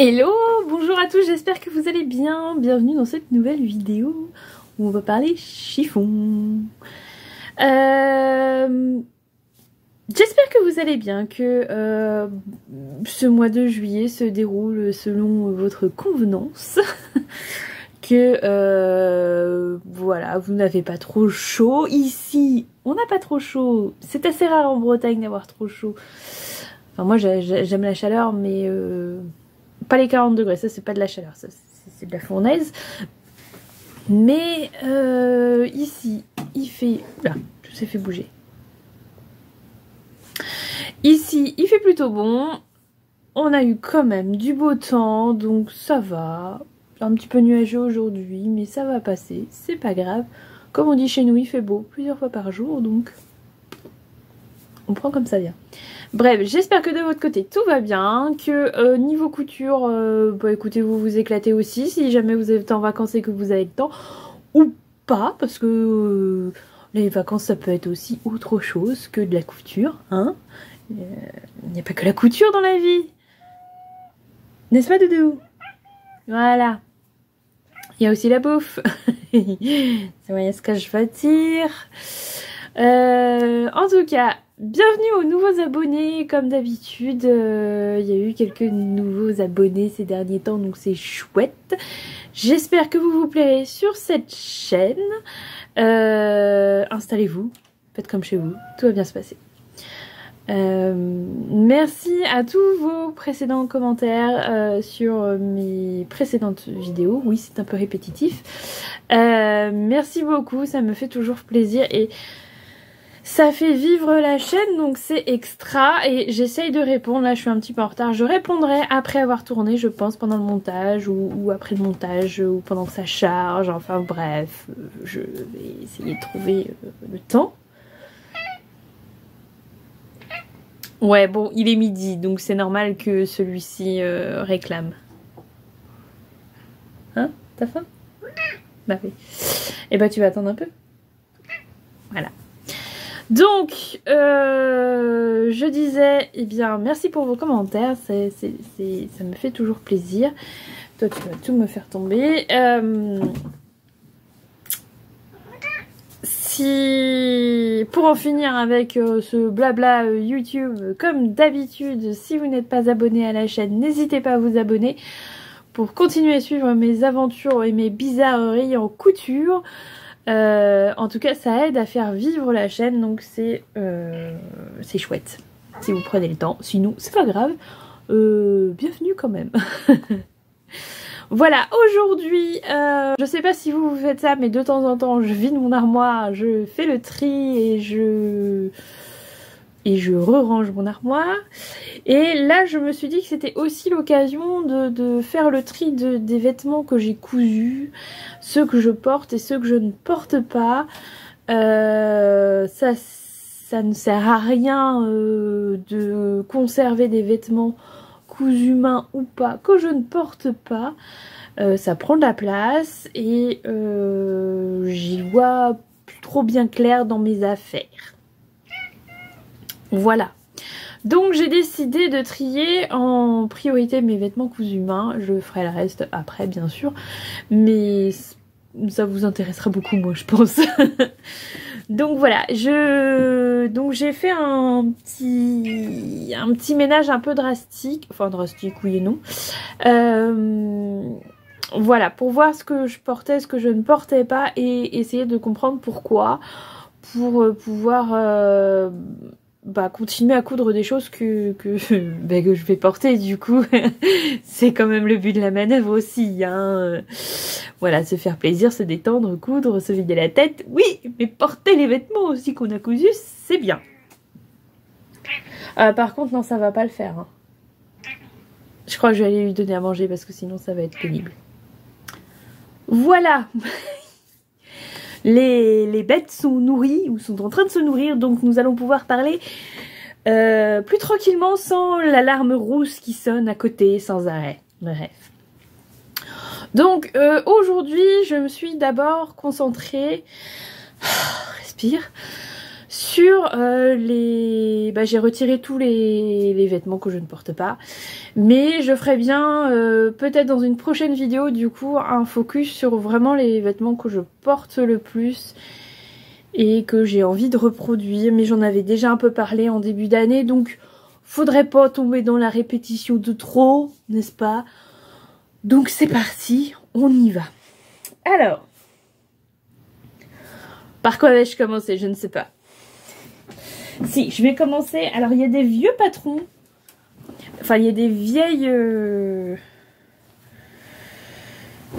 Hello, bonjour à tous, j'espère que vous allez bien. Bienvenue dans cette nouvelle vidéo où on va parler chiffon. J'espère que vous allez bien, que ce mois de juillet se déroule selon votre convenance. Que voilà, vous n'avez pas trop chaud. Ici, on n'a pas trop chaud. C'est assez rare en Bretagne d'avoir trop chaud. Enfin, moi j'aime la chaleur, mais pas les 40 degrés, ça c'est pas de la chaleur, ça c'est de la fournaise. Mais ici, il fait... Là, tout s'est fait bouger. Ici, il fait plutôt bon. On a eu quand même du beau temps, donc ça va. Un petit peu nuageux aujourd'hui, mais ça va passer, c'est pas grave. Comme on dit chez nous, il fait beau plusieurs fois par jour, donc on prend comme ça vient. Bref, j'espère que de votre côté tout va bien, que niveau couture, bah écoutez, vous vous éclatez aussi, si jamais vous êtes en vacances et que vous avez le temps, ou pas, parce que les vacances ça peut être aussi autre chose que de la couture, hein. Il n'y a pas que la couture dans la vie, n'est-ce pas Doudou? Voilà. Il y a aussi la bouffe. C'est moyen ce que je vais dire. En tout cas, bienvenue aux nouveaux abonnés. Comme d'habitude, il y a eu quelques nouveaux abonnés ces derniers temps, donc c'est chouette. J'espère que vous vous plairez sur cette chaîne. Installez-vous, faites comme chez vous, tout va bien se passer. Merci à tous vos précédents commentaires sur mes précédentes vidéos. Oui, c'est un peu répétitif. Merci beaucoup, ça me fait toujours plaisir et ça fait vivre la chaîne, donc c'est extra. Et j'essaye de répondre, là je suis un petit peu en retard. Je répondrai après avoir tourné, je pense, pendant le montage ou après le montage ou pendant que ça charge. Enfin bref, je vais essayer de trouver le temps. Ouais, bon, il est midi, donc c'est normal que celui-ci réclame. Hein? T'as faim? Bah oui. Et bah tu vas attendre un peu. Voilà. Donc, je disais, eh bien, merci pour vos commentaires, ça me fait toujours plaisir. Toi, tu vas tout me faire tomber. Pour en finir avec ce blabla YouTube, comme d'habitude, si vous n'êtes pas abonné à la chaîne, n'hésitez pas à vous abonner pour continuer à suivre mes aventures et mes bizarreries en couture. En tout cas, ça aide à faire vivre la chaîne, donc c'est chouette si vous prenez le temps. Sinon, c'est pas grave. Bienvenue quand même. Voilà, aujourd'hui, je sais pas si vous faites ça, mais de temps en temps, je vide mon armoire, je fais le tri et je re-range mon armoire. Et là, je me suis dit que c'était aussi l'occasion de faire le tri des vêtements que j'ai cousus, ceux que je porte et ceux que je ne porte pas. Ça ne sert à rien de conserver des vêtements cousus main ou pas, que je ne porte pas. Ça prend de la place et j'y vois plus trop bien clair dans mes affaires. Voilà. Donc j'ai décidé de trier en priorité mes vêtements cousus main. Je ferai le reste après bien sûr, mais ça vous intéressera beaucoup moi je pense. Donc voilà, donc j'ai fait un petit ménage un peu drastique, enfin drastique oui et non. Voilà, pour voir ce que je portais, ce que je ne portais pas et essayer de comprendre pourquoi, pour pouvoir continuer à coudre des choses que je vais porter du coup. C'est quand même le but de la manœuvre aussi, hein. Voilà, se faire plaisir, se détendre, coudre, se vider la tête, oui, mais porter les vêtements aussi qu'on a cousus, c'est bien. Par contre, non, ça va pas le faire, hein. Je crois que je vais aller lui donner à manger parce que sinon ça va être pénible. Voilà. Les bêtes sont nourries ou sont en train de se nourrir, donc nous allons pouvoir parler plus tranquillement sans l'alarme rousse qui sonne à côté sans arrêt. Bref. Donc aujourd'hui je me suis d'abord concentrée, respire, sur j'ai retiré tous les vêtements que je ne porte pas Mais je ferai bien peut-être dans une prochaine vidéo du coup un focus sur vraiment les vêtements que je porte le plus et que j'ai envie de reproduire. Mais j'en avais déjà un peu parlé en début d'année, donc faudrait pas tomber dans la répétition de trop, n'est-ce pas? Donc c'est parti, on y va. Alors, par quoi vais-je commencer? Je ne sais pas. Si, je vais commencer. Alors il y a des vieux patrons. Enfin, il y a des vieilles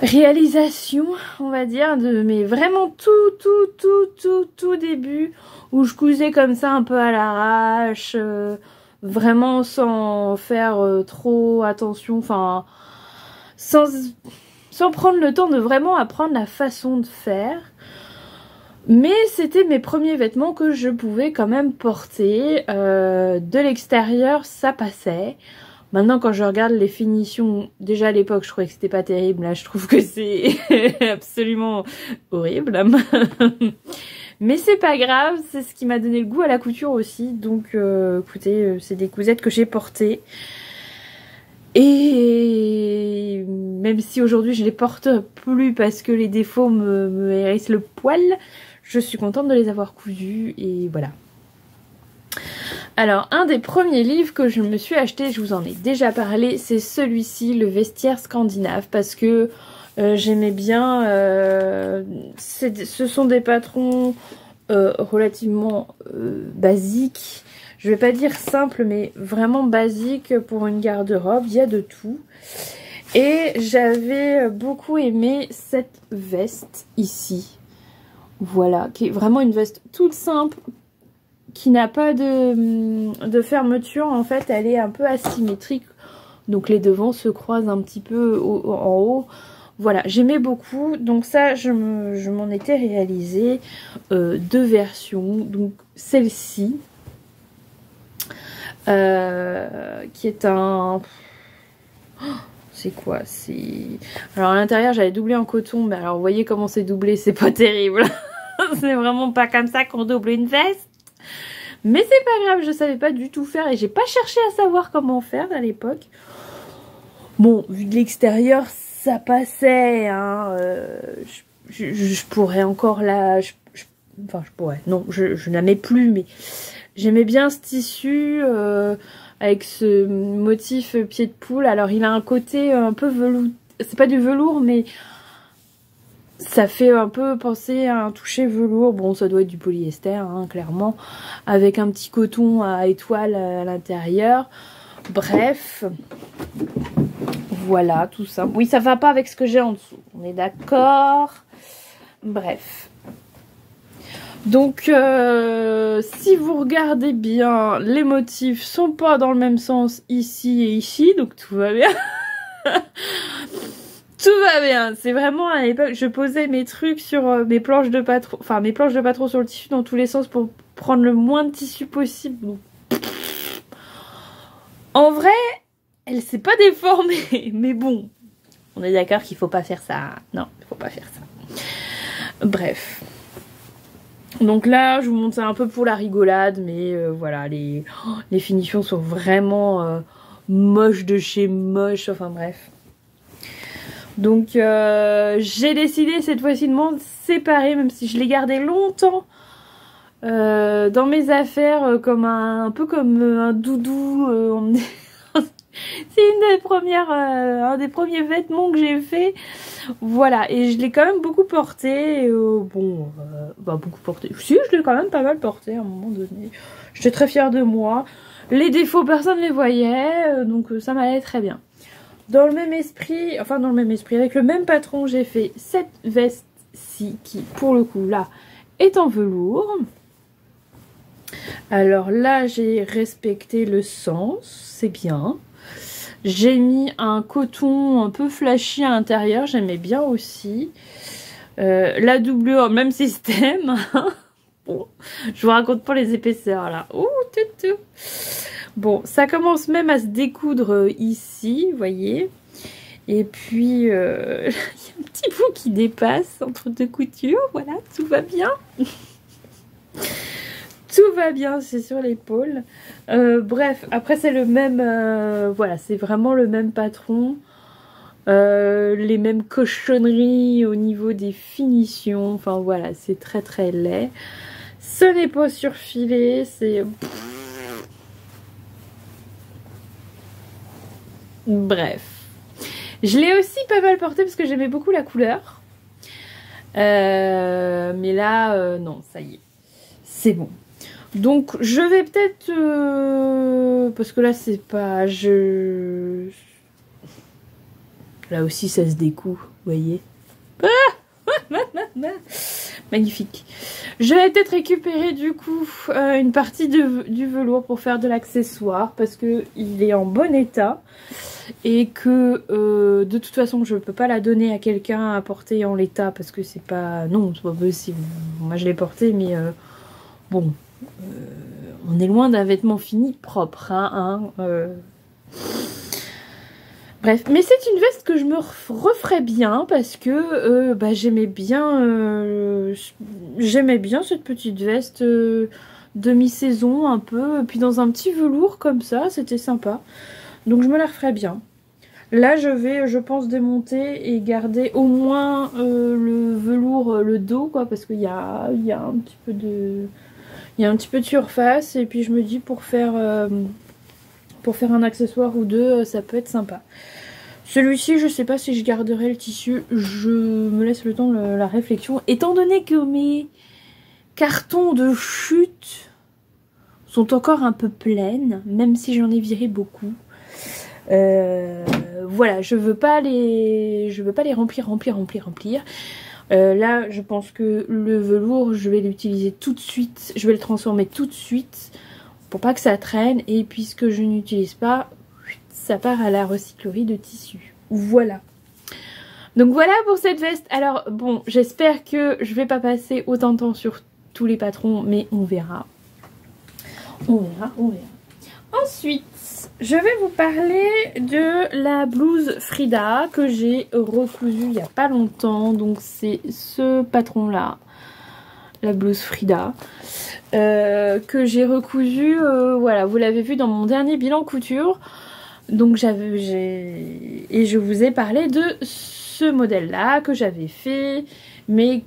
réalisations, on va dire, mais vraiment tout début, où je cousais comme ça un peu à l'arrache, vraiment sans faire trop attention, enfin, sans prendre le temps de vraiment apprendre la façon de faire. Mais c'était mes premiers vêtements que je pouvais quand même porter. De l'extérieur, ça passait. Maintenant, quand je regarde les finitions, déjà à l'époque, je trouvais que c'était pas terrible. Là, je trouve que c'est absolument horrible. Mais c'est pas grave, c'est ce qui m'a donné le goût à la couture aussi. Donc, écoutez, c'est des cousettes que j'ai portées. Et même si aujourd'hui je les porte plus parce que les défauts me hérissent le poil, je suis contente de les avoir cousus et voilà. Alors, un des premiers livres que je me suis acheté, je vous en ai déjà parlé, c'est celui-ci, Le Vestiaire Scandinave, parce que j'aimais bien, ce sont des patrons relativement basiques. Je vais pas dire simple, mais vraiment basique pour une garde-robe. Il y a de tout. Et j'avais beaucoup aimé cette veste ici. Voilà, qui est vraiment une veste toute simple, qui n'a pas de fermeture. En fait, elle est un peu asymétrique. Donc les devants se croisent un petit peu en haut. Voilà, j'aimais beaucoup. Donc ça, je m'en étais réalisé deux versions. Donc celle-ci. Qui est un... c'est quoi? C'est... Alors à l'intérieur j'avais doublé en coton, mais alors vous voyez comment c'est doublé, c'est pas terrible. C'est vraiment pas comme ça qu'on double une veste. Mais c'est pas grave, je savais pas du tout faire et j'ai pas cherché à savoir comment faire à l'époque. Bon, vu de l'extérieur, ça passait, hein. Je pourrais encore la... Enfin, je pourrais. Non, je la mets plus, mais... J'aimais bien ce tissu avec ce motif pied de poule. Alors il a un côté un peu velours. C'est pas du velours, mais ça fait un peu penser à un toucher velours. Bon, ça doit être du polyester, hein, clairement. Avec un petit coton à étoile à l'intérieur. Bref. Voilà, tout ça. Oui, ça va pas avec ce que j'ai en dessous. On est d'accord. Bref. Donc, si vous regardez bien, les motifs sont pas dans le même sens ici et ici, donc tout va bien. Tout va bien. C'est vraiment à l'époque, je posais mes trucs sur mes planches de patron, enfin mes planches de patron sur le tissu dans tous les sens pour prendre le moins de tissu possible. En vrai, elle s'est pas déformée, mais bon, on est d'accord qu'il faut pas faire ça. Non, il faut pas faire ça. Bref. Donc là, je vous montre ça un peu pour la rigolade, mais voilà, les finitions sont vraiment moches de chez moche, enfin bref. Donc j'ai décidé cette fois-ci de m'en séparer, même si je l'ai gardé longtemps dans mes affaires, comme un peu comme un doudou. C'est un des premiers vêtements que j'ai fait. Voilà, et je l'ai quand même beaucoup porté. Beaucoup porté. Si, je l'ai quand même pas mal porté à un moment donné. J'étais très fière de moi. Les défauts, personne ne les voyait, donc ça m'allait très bien. Dans le même esprit, avec le même patron, j'ai fait cette veste-ci, qui, pour le coup, là, est en velours. Alors là, j'ai respecté le sens, c'est bien. J'ai mis un coton un peu flashy à l'intérieur, j'aimais bien aussi. La doublure, même système. Bon, je vous raconte pas les épaisseurs là. Ouh, tout. Bon, ça commence même à se découdre ici, vous voyez. Et puis, il y a un petit bout qui dépasse entre deux coutures. Voilà, tout va bien. Tout tout va bien, c'est sur l'épaule. Bref, après c'est le même, voilà, c'est vraiment le même patron. Les mêmes cochonneries au niveau des finitions. Enfin voilà, c'est très très laid. Ce n'est pas surfilé, c'est... Bref. Je l'ai aussi pas mal porté parce que j'aimais beaucoup la couleur. Mais là, non, ça y est. C'est bon. Donc je vais peut-être... parce que là c'est pas... Là aussi ça se découd, vous voyez. Magnifique. Je vais peut-être récupérer du coup une partie du velours pour faire de l'accessoire parce que il est en bon état et que de toute façon je ne peux pas la donner à quelqu'un à porter en l'état parce que c'est pas... Non, c'est pas possible. Moi je l'ai porté mais bon, on est loin d'un vêtement fini propre, hein. Bref, mais c'est une veste que je me referais bien parce que bah, j'aimais bien cette petite veste demi-saison un peu, puis dans un petit velours comme ça, c'était sympa. Donc je me la referais bien. Là je vais, je pense, démonter et garder au moins le velours, le dos, quoi, parce qu'il y a un petit peu de... Il y a un petit peu de surface et puis je me dis pour faire un accessoire ou deux, ça peut être sympa. Celui-ci, je sais pas si je garderai le tissu, je me laisse le temps de la réflexion. Étant donné que mes cartons de chute sont encore un peu pleines, même si j'en ai viré beaucoup. Voilà, je veux pas les remplir. Là, je pense que le velours, je vais l'utiliser tout de suite, je vais le transformer tout de suite pour pas que ça traîne. Et puisque je n'utilise pas, ça part à la recyclerie de tissu. Voilà. Donc voilà pour cette veste. Alors bon, j'espère que je vais pas passer autant de temps sur tous les patrons, mais on verra. On verra. Ensuite, je vais vous parler de la blouse Frida que j'ai recousue il y a pas longtemps. Donc c'est ce patron-là, la blouse Frida, que j'ai recousu. Voilà, vous l'avez vu dans mon dernier bilan couture. Donc je vous ai parlé de ce modèle-là que j'avais fait, mais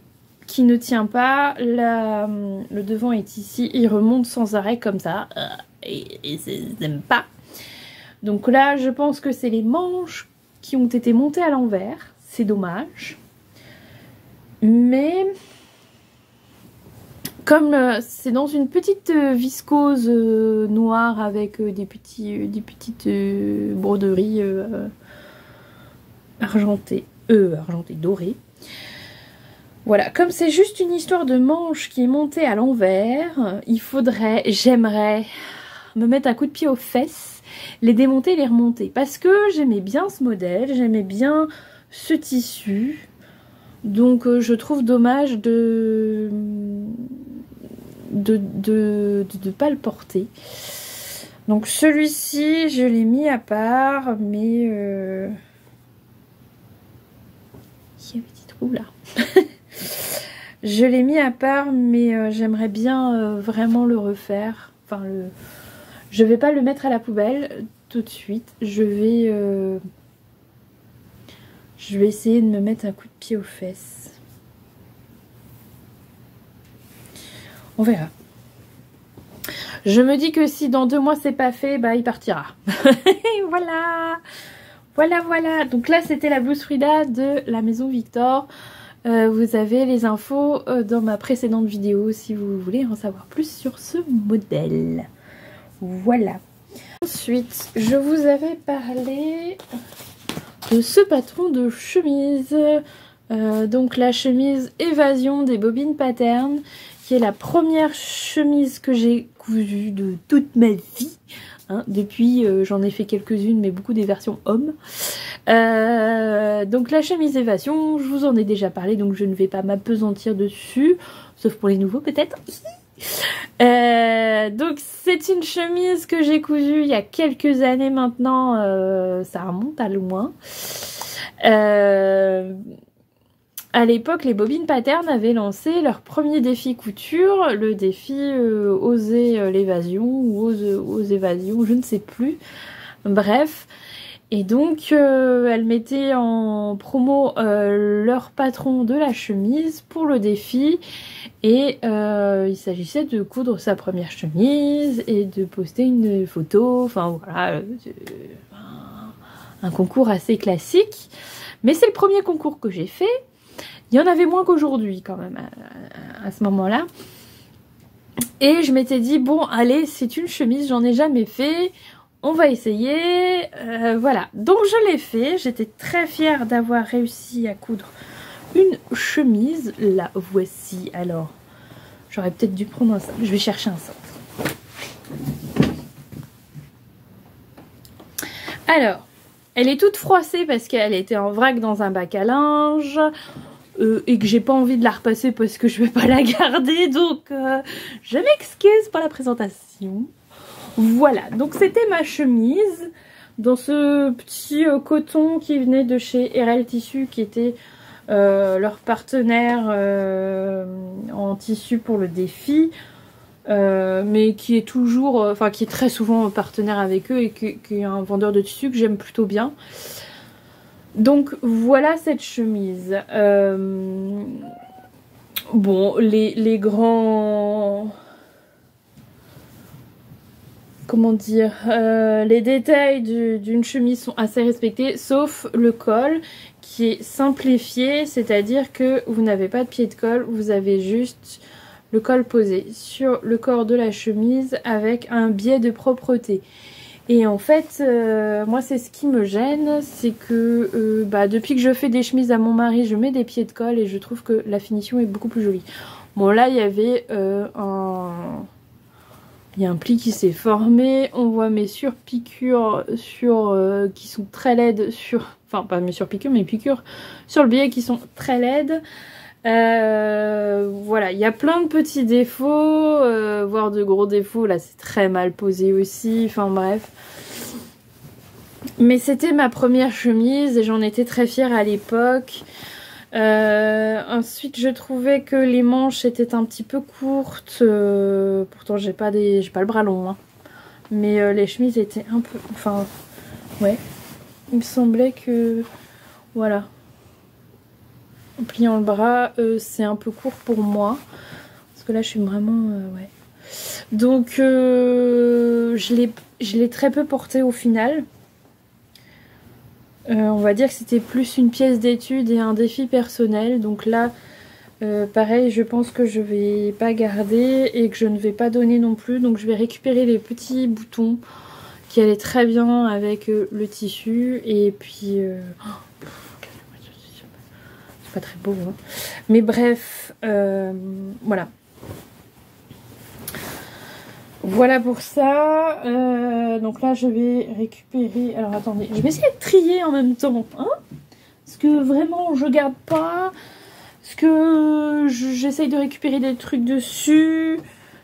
qui ne tient pas. Le devant est ici, il remonte sans arrêt comme ça, et j'aime pas. Donc là, je pense que c'est les manches qui ont été montées à l'envers, c'est dommage. Mais comme c'est dans une petite viscose noire avec des petites broderies argentées, dorées. Voilà, comme c'est juste une histoire de manche qui est montée à l'envers, j'aimerais me mettre un coup de pied aux fesses, les démonter, les remonter. Parce que j'aimais bien ce modèle, j'aimais bien ce tissu. Donc je trouve dommage de pas le porter. Donc celui-ci je l'ai mis à part, mais il y a un petit trou là. Je l'ai mis à part, mais j'aimerais bien vraiment le refaire. Enfin, je vais pas le mettre à la poubelle tout de suite. Je vais essayer de me mettre un coup de pied aux fesses. On verra. Je me dis que si dans 2 mois c'est pas fait, bah il partira. Voilà. Donc là c'était la blouse Frida de la maison Victor. Vous avez les infos dans ma précédente vidéo si vous voulez en savoir plus sur ce modèle. Voilà. Ensuite, je vous avais parlé de ce patron de chemise. Donc la chemise Évasion des Bobines Pattern, qui est la première chemise que j'ai cousue de toute ma vie. Hein, depuis, j'en ai fait quelques-unes, mais beaucoup des versions hommes. Donc la chemise Évasion, je vous en ai déjà parlé, donc je ne vais pas m'appesantir dessus, sauf pour les nouveaux peut-être. Donc c'est une chemise que j'ai cousue il y a quelques années maintenant, ça remonte à loin. à l'époque, les bobines Pattern avaient lancé leur premier défi couture, le défi Oser l'évasion ou Ose évasion, je ne sais plus. Bref. Et donc, elles mettaient en promo leur patron de la chemise pour le défi. Et il s'agissait de coudre sa première chemise et de poster une photo. Enfin, voilà, un concours assez classique. Mais c'est le premier concours que j'ai fait. Il y en avait moins qu'aujourd'hui quand même à ce moment-là. Et je m'étais dit, bon, allez, c'est une chemise, j'en ai jamais fait. On va essayer, voilà. Donc je l'ai fait, j'étais très fière d'avoir réussi à coudre une chemise. La voici. Alors, j'aurais peut-être dû prendre un cintre. Je vais chercher un cintre. Alors, elle est toute froissée parce qu'elle était en vrac dans un bac à linge. Et que j'ai pas envie de la repasser parce que je vais pas la garder. Donc, je m'excuse pour la présentation. Voilà, donc c'était ma chemise dans ce petit coton qui venait de chez RL Tissu, qui était leur partenaire en tissu pour le défi, mais qui est toujours, enfin qui est très souvent partenaire avec eux et qui est un vendeur de tissu que j'aime plutôt bien. Donc voilà cette chemise. Bon, les grands... Comment dire, les détails d'une chemise sont assez respectés, sauf le col qui est simplifié, c'est-à-dire que vous n'avez pas de pied de col, vous avez juste le col posé sur le corps de la chemise avec un biais de propreté. Et en fait, moi c'est ce qui me gêne, c'est que depuis que je fais des chemises à mon mari, je mets des pieds de colle et je trouve que la finition est beaucoup plus jolie. Bon là il y avait il y a un pli qui s'est formé, on voit mes surpiqûres qui sont très laides enfin pas mes surpiqûres, mes piqûres sur le biais qui sont très laides. Voilà, il y a plein de petits défauts, voire de gros défauts, là c'est très mal posé aussi, enfin bref. Mais c'était ma première chemise et j'en étais très fière à l'époque. Ensuite je trouvais que les manches étaient un petit peu courtes, pourtant j'ai pas le bras long hein. Mais les chemises étaient un peu, enfin ouais, il me semblait que voilà, en pliant le bras c'est un peu court pour moi parce que là je suis vraiment ouais, donc je l'ai très peu porté au final. On va dire que c'était plus une pièce d'étude et un défi personnel. Donc là, pareil, je pense que je vais pas garder et que je ne vais pas donner non plus. Donc je vais récupérer les petits boutons qui allaient très bien avec le tissu. Et puis... c'est pas très beau, hein. Mais bref, voilà. Voilà pour ça. Donc là je vais récupérer... Alors attendez, je vais essayer de trier en même temps. Hein, parce que vraiment je garde pas. Parce que j'essaye de récupérer des trucs dessus.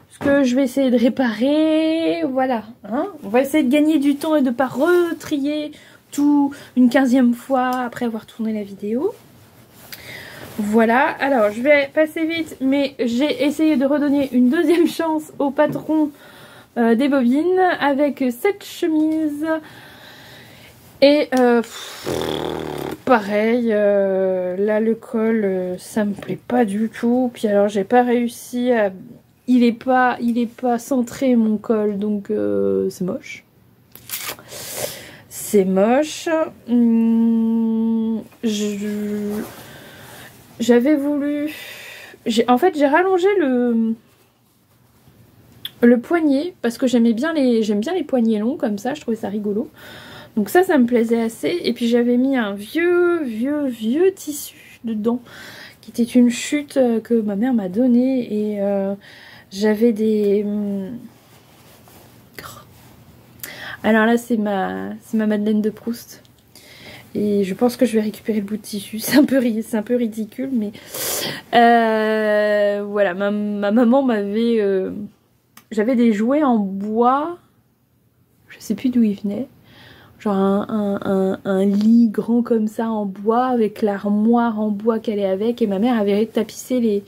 Parce que je vais essayer de réparer. Voilà. Hein, on va essayer de gagner du temps et de ne pas retrier tout une 15e fois après avoir tourné la vidéo. Voilà, alors je vais passer vite, mais j'ai essayé de redonner une deuxième chance au patron des bobines avec cette chemise. Et pareil, là le col, ça me plaît pas du tout. Puis alors j'ai pas réussi à... Il est pas centré mon col, donc c'est moche. C'est moche. J'avais voulu... En fait, j'ai rallongé le poignet parce que j'aime bien les poignets longs comme ça, je trouvais ça rigolo. Donc ça me plaisait assez. Et puis j'avais mis un vieux tissu dedans qui était une chute que ma mère m'a donné. Et j'avais des... Alors là, c'est ma Madeleine de Proust. Et je pense que je vais récupérer le bout de tissu. C'est un peu ridicule, mais voilà, ma maman m'avait... J'avais des jouets en bois. Je sais plus d'où ils venaient. genre un lit grand comme ça en bois, avec l'armoire en bois qu'elle est avec, et ma mère avait tapissé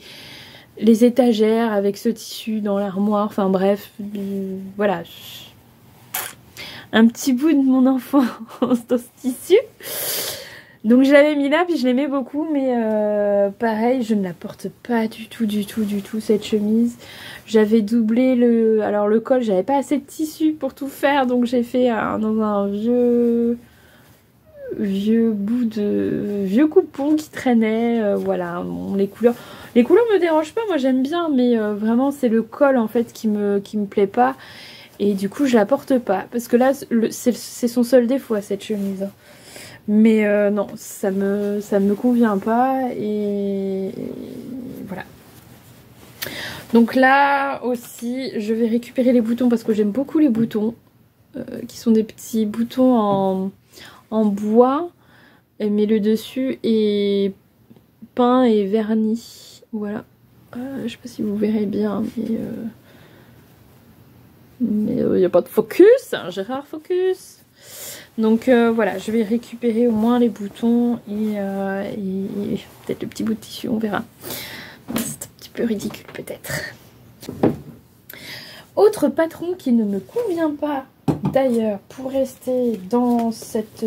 les étagères avec ce tissu dans l'armoire, enfin bref, voilà. Un petit bout de mon enfance dans ce tissu. Donc je l'avais mis là, puis je l'aimais beaucoup, mais pareil, je ne la porte pas du tout cette chemise. J'avais doublé alors le col, j'avais pas assez de tissu pour tout faire, donc j'ai fait dans un vieux bout de vieux coupon qui traînait. Voilà, bon, les couleurs me dérangent pas, moi j'aime bien, mais vraiment c'est le col en fait qui me plaît pas, et du coup je la porte pas, parce que là c'est son seul défaut à cette chemise. Mais non, ça me convient pas, et voilà. Donc là aussi, je vais récupérer les boutons parce que j'aime beaucoup les boutons, qui sont des petits boutons en bois, mais le dessus est peint et verni. Voilà. Je sais pas si vous verrez bien, mais il n'y a pas de focus, hein, Gérard Focus. Donc voilà, je vais récupérer au moins les boutons et peut-être le petit bout de tissu, on verra. C'est un petit peu ridicule peut-être. Autre patron qui ne me convient pas d'ailleurs, pour rester dans cette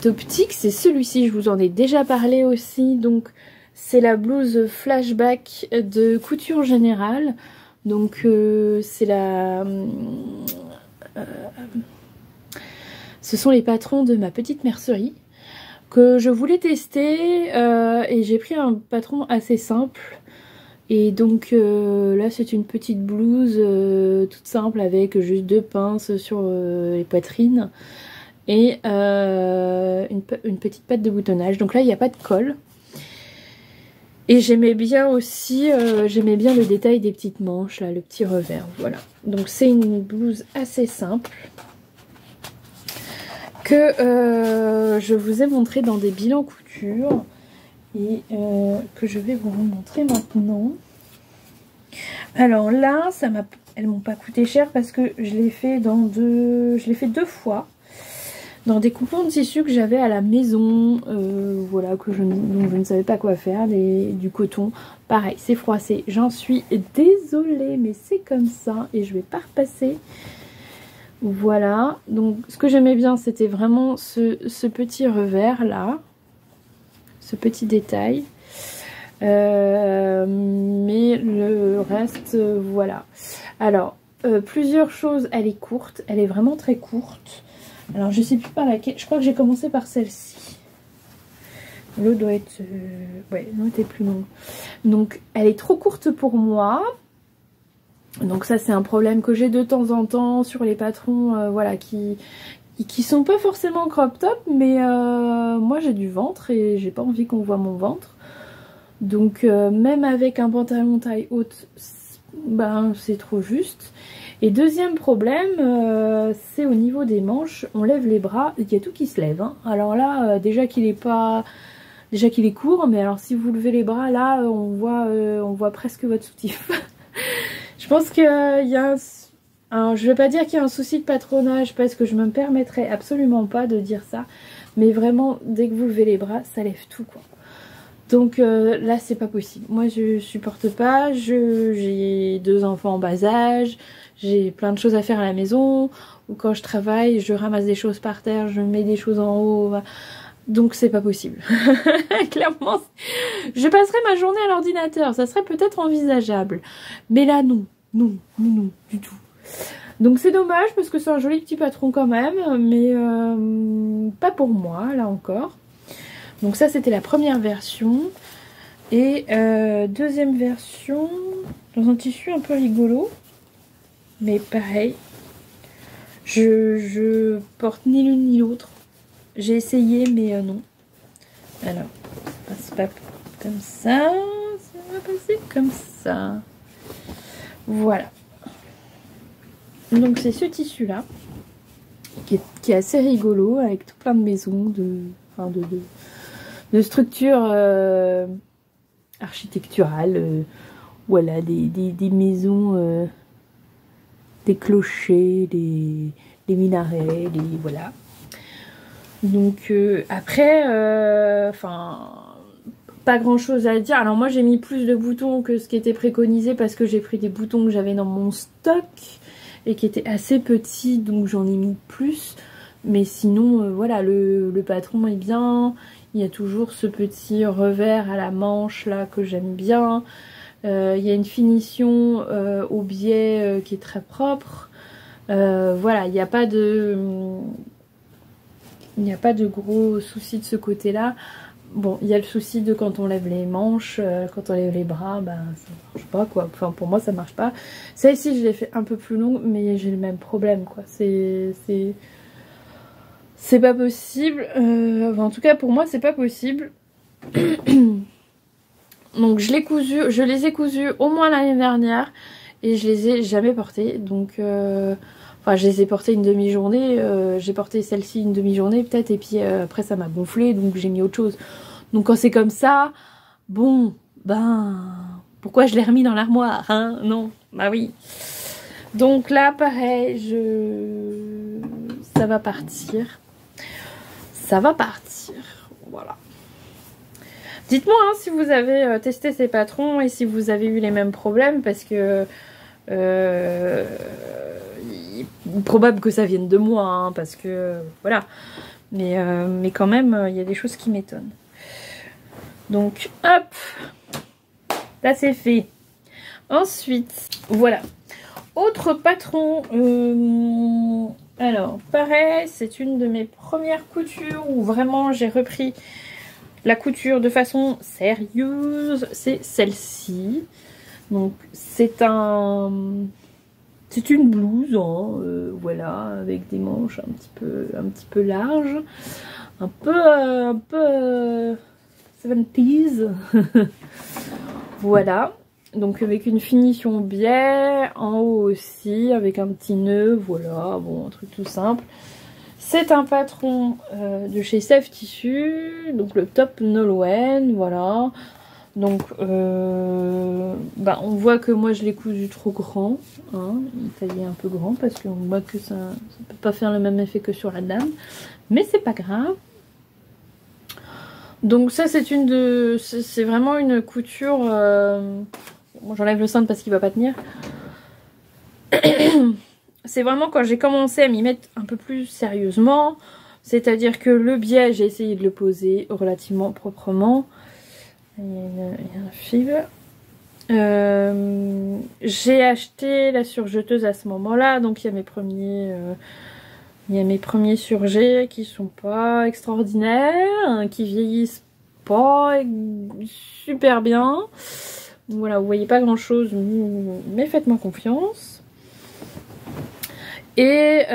optique, c'est celui-ci. Je vous en ai déjà parlé aussi. Donc c'est la blouse flashback de Couture Générale. Donc c'est ce sont les patrons de ma petite mercerie que je voulais tester, et j'ai pris un patron assez simple. Et donc là c'est une petite blouse toute simple avec juste 2 pinces sur les poitrines et une petite patte de boutonnage. Donc là il n'y a pas de col. Et j'aimais bien aussi, j'aimais bien le détail des petites manches, là, le petit revers, voilà. Donc c'est une blouse assez simple que je vous ai montré dans des bilans couture et que je vais vous remontrer maintenant. Alors là, elles m'ont pas coûté cher parce que je l'ai fait deux fois dans des coupons de tissu que j'avais à la maison, voilà, dont je ne savais pas quoi faire, du coton. Pareil, c'est froissé, j'en suis désolée, mais c'est comme ça et je vais pas repasser. Voilà, donc ce que j'aimais bien, c'était vraiment ce petit revers là, ce petit détail. Mais le reste, voilà. Alors, plusieurs choses, elle est courte, elle est vraiment très courte. Alors, je sais plus par laquelle, je crois que j'ai commencé par celle-ci. L'autre doit être... ouais, l'autre est plus longue. Donc, elle est trop courte pour moi. Donc ça, c'est un problème que j'ai de temps en temps sur les patrons, voilà, qui sont pas forcément crop top, mais moi j'ai du ventre et j'ai pas envie qu'on voit mon ventre. Donc même avec un pantalon taille haute, ben c'est trop juste. Et deuxième problème, c'est au niveau des manches, on lève les bras, il y a tout qui se lève, hein. Alors là, déjà qu'il est court, mais alors si vous levez les bras, là on voit presque votre soutif. Je pense qu'il y a alors, je ne vais pas dire qu'il y a un souci de patronage parce que je me permettrai absolument pas de dire ça. Mais vraiment, dès que vous levez les bras, ça lève tout, quoi. Donc là, c'est pas possible. Moi, je supporte pas. J'ai 2 enfants en bas âge. J'ai plein de choses à faire à la maison. Ou quand je travaille, je ramasse des choses par terre, je mets des choses en haut. Donc c'est pas possible. Clairement, je passerai ma journée à l'ordinateur. Ça serait peut-être envisageable. Mais là, non, du tout. Donc c'est dommage parce que c'est un joli petit patron quand même, mais pas pour moi, là encore. Donc ça, c'était la première version. Et deuxième version, dans un tissu un peu rigolo. Mais pareil, je porte ni l'une ni l'autre. J'ai essayé, mais non. Alors, ça passe pas comme ça. Ça va passer comme ça. Voilà. Donc c'est ce tissu là qui est assez rigolo, avec tout plein de maisons, de structures architecturales, voilà, des maisons, des clochers, des les minarets, voilà. Donc après, enfin, pas grand chose à dire. Alors moi j'ai mis plus de boutons que ce qui était préconisé parce que j'ai pris des boutons que j'avais dans mon stock et qui étaient assez petits, donc j'en ai mis plus. Mais sinon, voilà, le patron est bien. Il y a toujours ce petit revers à la manche là que j'aime bien. Il y a une finition au biais qui est très propre. Voilà, il n'y a pas de... Il n'y a pas de gros soucis de ce côté-là. Bon, il y a le souci de quand on lève les manches, quand on lève les bras, ben ça marche pas quoi. Enfin pour moi ça marche pas. Celle-ci je l'ai fait un peu plus longue, mais j'ai le même problème quoi. C'est pas possible. Enfin, en tout cas pour moi c'est pas possible. Donc je les ai cousus au moins l'année dernière et je les ai jamais portés. Donc enfin je les ai portés une demi-journée. J'ai porté celle-ci une demi-journée peut-être et puis après ça m'a gonflé donc j'ai mis autre chose. Donc quand c'est comme ça, bon, ben, pourquoi je l'ai remis dans l'armoire, hein? Non, bah oui. Donc là, pareil, ça va partir. Ça va partir, voilà. Dites-moi hein, si vous avez testé ces patrons et si vous avez eu les mêmes problèmes parce que... il est probable que ça vienne de moi, hein, parce que... voilà. Mais quand même, il y a des choses qui m'étonnent. Donc hop, là c'est fait. Ensuite, voilà. Autre patron. Alors, pareil, c'est une de mes premières coutures où vraiment j'ai repris la couture de façon sérieuse. C'est celle-ci. Donc c'est une blouse, hein, voilà, avec des manches un petit peu larges, un peu 70s. Voilà, donc avec une finition biais, en haut aussi, avec un petit nœud, voilà, bon, un truc tout simple. C'est un patron de chez Sève Tissu, donc le top Nolwenn, voilà. Donc, bah, on voit que moi je l'ai cousu trop grand, hein, taillé un peu grand, parce qu'on voit que ça ne peut pas faire le même effet que sur la dame, mais c'est pas grave. Donc ça c'est vraiment une couture, bon, j'enlève le cintre parce qu'il va pas tenir. C'est vraiment quand j'ai commencé à m'y mettre un peu plus sérieusement, c'est-à-dire que le biais, j'ai essayé de le poser relativement proprement. Il y a un fil. J'ai acheté la surjeteuse à ce moment-là, donc il y a mes premiers surjets qui sont pas extraordinaires, qui vieillissent pas super bien. Voilà, vous voyez pas grand-chose, mais faites-moi confiance. Et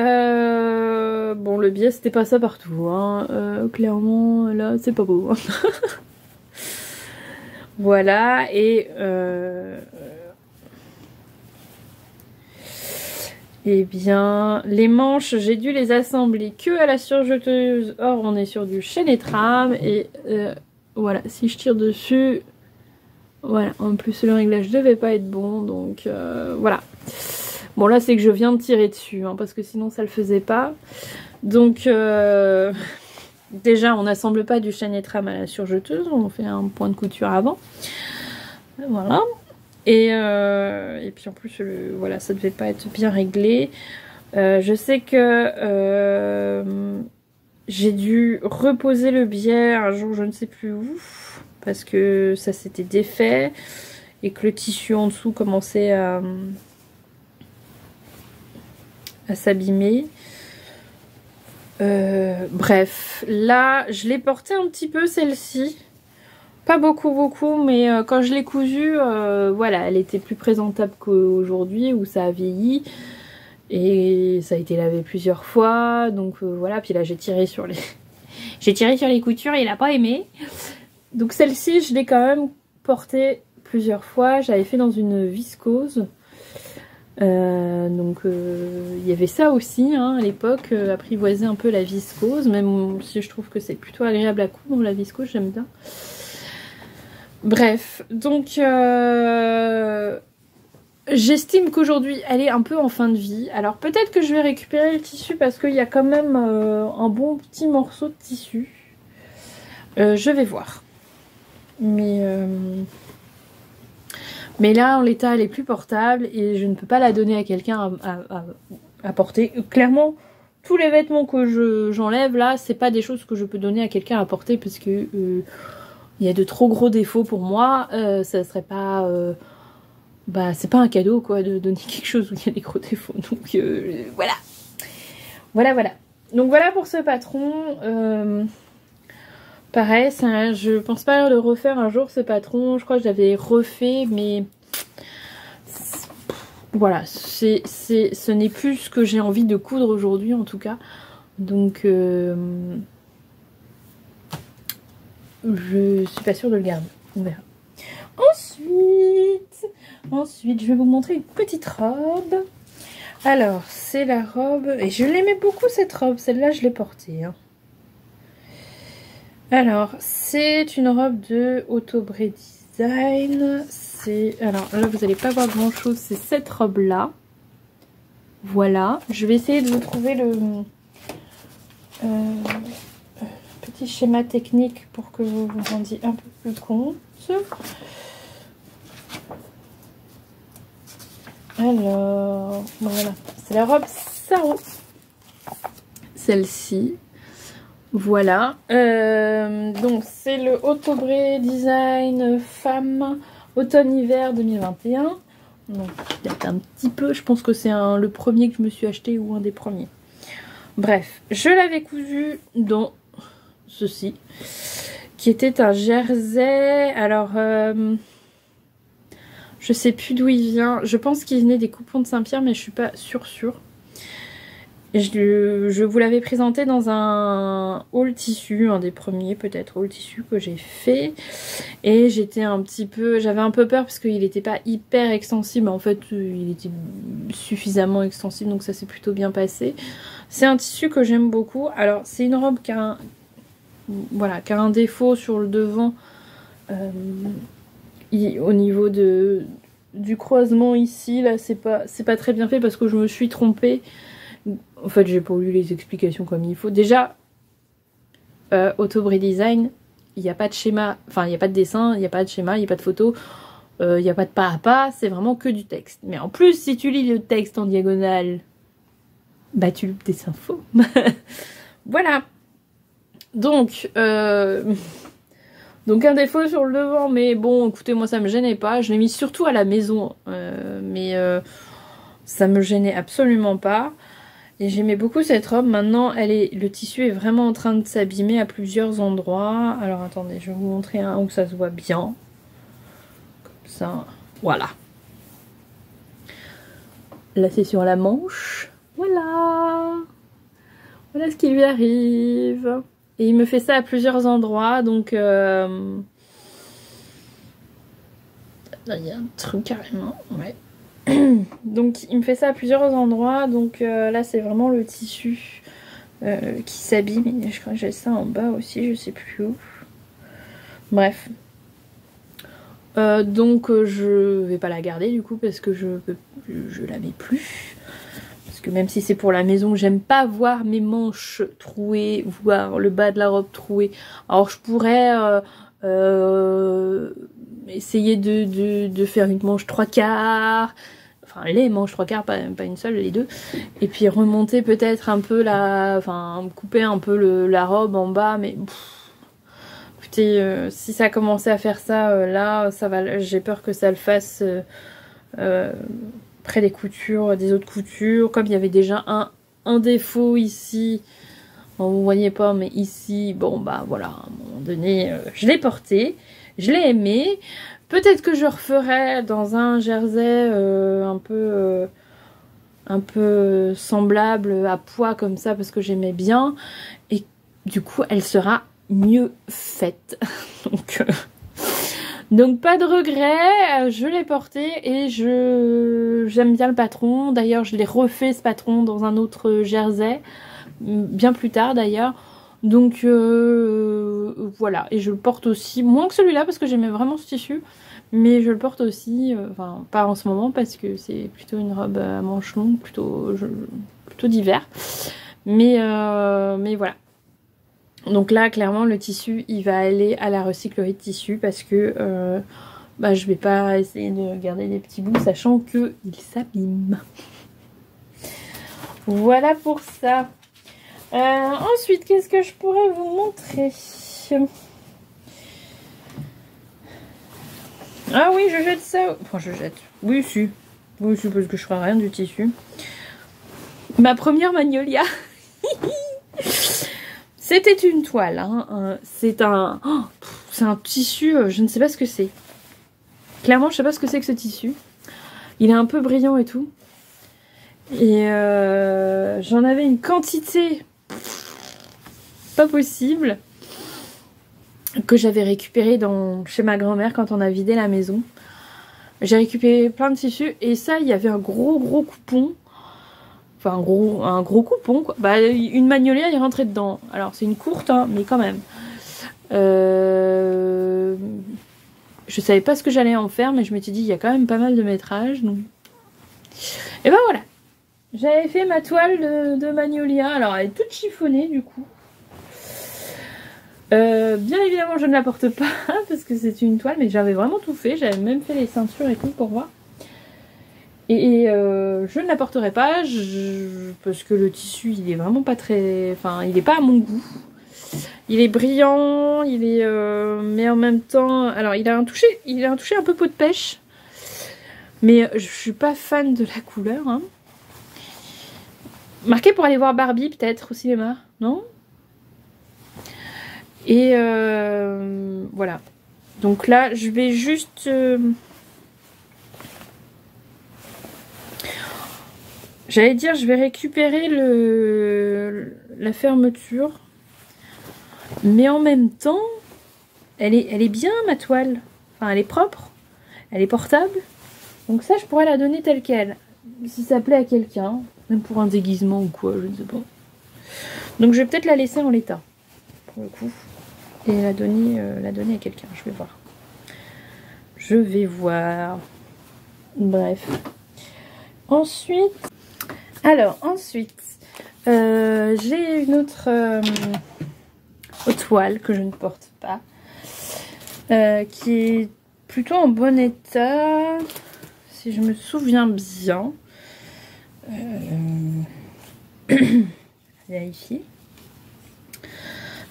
bon, le biais c'était pas ça partout, hein. Clairement là c'est pas beau. Voilà, et eh bien, les manches, j'ai dû les assembler que à la surjeteuse. Or, on est sur du chaîne et trame. Et voilà, si je tire dessus, voilà. En plus, le réglage devait pas être bon, donc voilà. Bon, là, c'est que je viens de tirer dessus, hein, parce que sinon, ça le faisait pas. Donc, déjà, on n'assemble pas du chaîne et trame à la surjeteuse. On fait un point de couture avant. Voilà. Et puis en plus, voilà, ça devait pas être bien réglé. Je sais que j'ai dû reposer le biais un jour, je ne sais plus où, parce que ça s'était défait et que le tissu en dessous commençait à s'abîmer. Bref, là, je l'ai portée un petit peu celle-ci. Pas beaucoup, mais quand je l'ai cousue, voilà, elle était plus présentable qu'aujourd'hui où ça a vieilli. Et ça a été lavé plusieurs fois, donc voilà. Puis là, j'ai tiré sur les coutures et il n'a pas aimé. Donc celle-ci, je l'ai quand même portée plusieurs fois. J'avais fait dans une viscose. Donc il y avait ça aussi hein, à l'époque, apprivoiser un peu la viscose. Même si je trouve que c'est plutôt agréable à coudre, la viscose, j'aime bien. Bref, donc j'estime qu'aujourd'hui elle est un peu en fin de vie. Alors peut-être que je vais récupérer le tissu parce qu'il y a quand même un bon petit morceau de tissu. Je vais voir. Mais là en l'état elle est plus portable et je ne peux pas la donner à quelqu'un à porter. Clairement tous les vêtements que j'enlève là c'est pas des choses que je peux donner à quelqu'un à porter parce que il y a de trop gros défauts pour moi. Ça serait pas... bah c'est pas un cadeau quoi de donner quelque chose où il y a des gros défauts. Donc voilà. Voilà. Donc voilà pour ce patron. Pareil, je pense pas le refaire un jour ce patron. Je crois que je l'avais refait mais... Voilà, ce n'est plus ce que j'ai envie de coudre aujourd'hui en tout cas. Donc je suis pas sûre de le garder. On verra. Ensuite, je vais vous montrer une petite robe. Alors, c'est la robe... Et je l'aimais beaucoup cette robe. Celle-là, je l'ai portée. Hein. Alors, c'est une robe de Autobré Design. Alors là, vous n'allez pas voir grand-chose. C'est cette robe-là. Voilà. Je vais essayer de vous trouver le petit schéma technique pour que vous vous rendiez un peu plus compte. Alors, voilà. C'est la robe Sao. Celle-ci. Voilà. Donc, c'est le Autobré Design Femme Automne-Hiver 2021. Donc, il date un petit peu. Je pense que c'est le premier que je me suis acheté ou un des premiers. Bref, je l'avais cousu dans ceci, qui était un jersey. Alors, je sais plus d'où il vient. Je pense qu'il venait des coupons de Saint-Pierre, mais je suis pas sûre. Je vous l'avais présenté dans un haul tissu, un des premiers peut-être haul tissu que j'ai fait. Et j'avais un peu peur parce qu'il n'était pas hyper extensible. En fait, il était suffisamment extensible, donc ça s'est plutôt bien passé. C'est un tissu que j'aime beaucoup. Alors, c'est une robe qui a un défaut sur le devant. Au niveau du croisement ici, là, c'est pas très bien fait parce que je me suis trompée. En fait, j'ai pas lu les explications comme il faut. Déjà, Autobré Design, il n'y a pas de schéma, enfin, il n'y a pas de dessin, il n'y a pas de schéma, il n'y a pas de photo, il n'y a pas de pas à pas, c'est vraiment que du texte. Mais en plus, si tu lis le texte en diagonale, bah tu loupes des infos. Voilà. Donc un défaut sur le devant, mais bon, écoutez, moi ça me gênait pas. Je l'ai mis surtout à la maison, mais ça me gênait absolument pas. Et j'aimais beaucoup cette robe. Maintenant, le tissu est vraiment en train de s'abîmer à plusieurs endroits. Alors attendez, je vais vous montrer un où ça se voit bien. Comme ça, voilà. Là, c'est sur la manche. Voilà. Voilà ce qui lui arrive. Et il me fait ça à plusieurs endroits, donc... Là, il y a un truc carrément, ouais. Donc il me fait ça à plusieurs endroits, donc là c'est vraiment le tissu qui s'abîme. Je crois que j'ai ça en bas aussi, je sais plus où. Bref. Donc je vais pas la garder du coup parce que je la mets plus. Parce que même si c'est pour la maison, j'aime pas voir mes manches trouées, voir le bas de la robe troué. Alors je pourrais essayer de faire une manche 3/4. Enfin les manches 3/4, pas une seule, les deux. Et puis remonter peut-être un peu couper un peu la robe en bas, mais écoutez, si ça commençait à faire ça, là, j'ai peur que ça le fasse près des coutures, des autres coutures. Comme il y avait déjà un défaut ici, bon, vous voyez pas, mais ici, bon bah voilà, à un moment donné, je l'ai porté, je l'ai aimé. Peut-être que je referai dans un jersey un peu semblable à poids comme ça parce que j'aimais bien. Et du coup, elle sera mieux faite. Donc pas de regret, je l'ai porté et j'aime bien le patron. D'ailleurs, je l'ai refait ce patron dans un autre jersey, bien plus tard d'ailleurs. Donc voilà, et je le porte aussi, moins que celui-là parce que j'aimais vraiment ce tissu, mais je le porte aussi, enfin pas en ce moment parce que c'est plutôt une robe à manches longues, plutôt d'hiver, mais voilà. Donc là clairement le tissu il va aller à la recyclerie de tissu parce que bah, je vais pas essayer de garder des petits bouts sachant que il s'abîme. Voilà pour ça. Ensuite, qu'est-ce que je pourrais vous montrer? Ah oui, je jette ça. Enfin, je jette. Oui, si. Oui, si, parce que je ferai rien du tissu. Ma première Magnolia. C'était une toile. Hein. C'est un tissu, je ne sais pas ce que c'est. Clairement, je sais pas ce que c'est que ce tissu. Il est un peu brillant et tout. Et j'en avais une quantité pas possible que j'avais récupéré chez ma grand-mère quand on a vidé la maison. J'ai récupéré plein de tissus et ça, il y avait un gros coupon. Enfin, un gros coupon, quoi. Bah, une Magnolia, il est rentré dedans. Alors, c'est une courte, hein, mais quand même. Je savais pas ce que j'allais en faire, mais je m'étais dit, il y a quand même pas mal de métrage. Donc... Et ben voilà. J'avais fait ma toile de Magnolia. Alors, elle est toute chiffonnée, du coup. Bien évidemment, je ne la porte pas, parce que c'est une toile, mais j'avais vraiment tout fait. J'avais même fait les ceintures et tout pour voir. Et je ne la porterai pas parce que le tissu il est vraiment pas très... Enfin il est pas à mon goût. Il est brillant, il est mais en même temps... Alors il a un toucher un peu peau de pêche. Mais je suis pas fan de la couleur. Hein. Marqué pour aller voir Barbie peut-être au cinéma, non? Et voilà. Donc là je vais juste... J'allais dire, je vais récupérer la fermeture. Mais en même temps, elle est bien, ma toile. Enfin, elle est propre. Elle est portable. Donc ça, je pourrais la donner telle qu'elle. Si ça plaît à quelqu'un. Même pour un déguisement ou quoi, je ne sais pas. Donc je vais peut-être la laisser en l'état. Pour le coup. Et la donner à quelqu'un. Je vais voir. Je vais voir. Bref. Ensuite... Alors, ensuite, j'ai une autre toile que je ne porte pas, qui est plutôt en bon état, si je me souviens bien. Vérifier.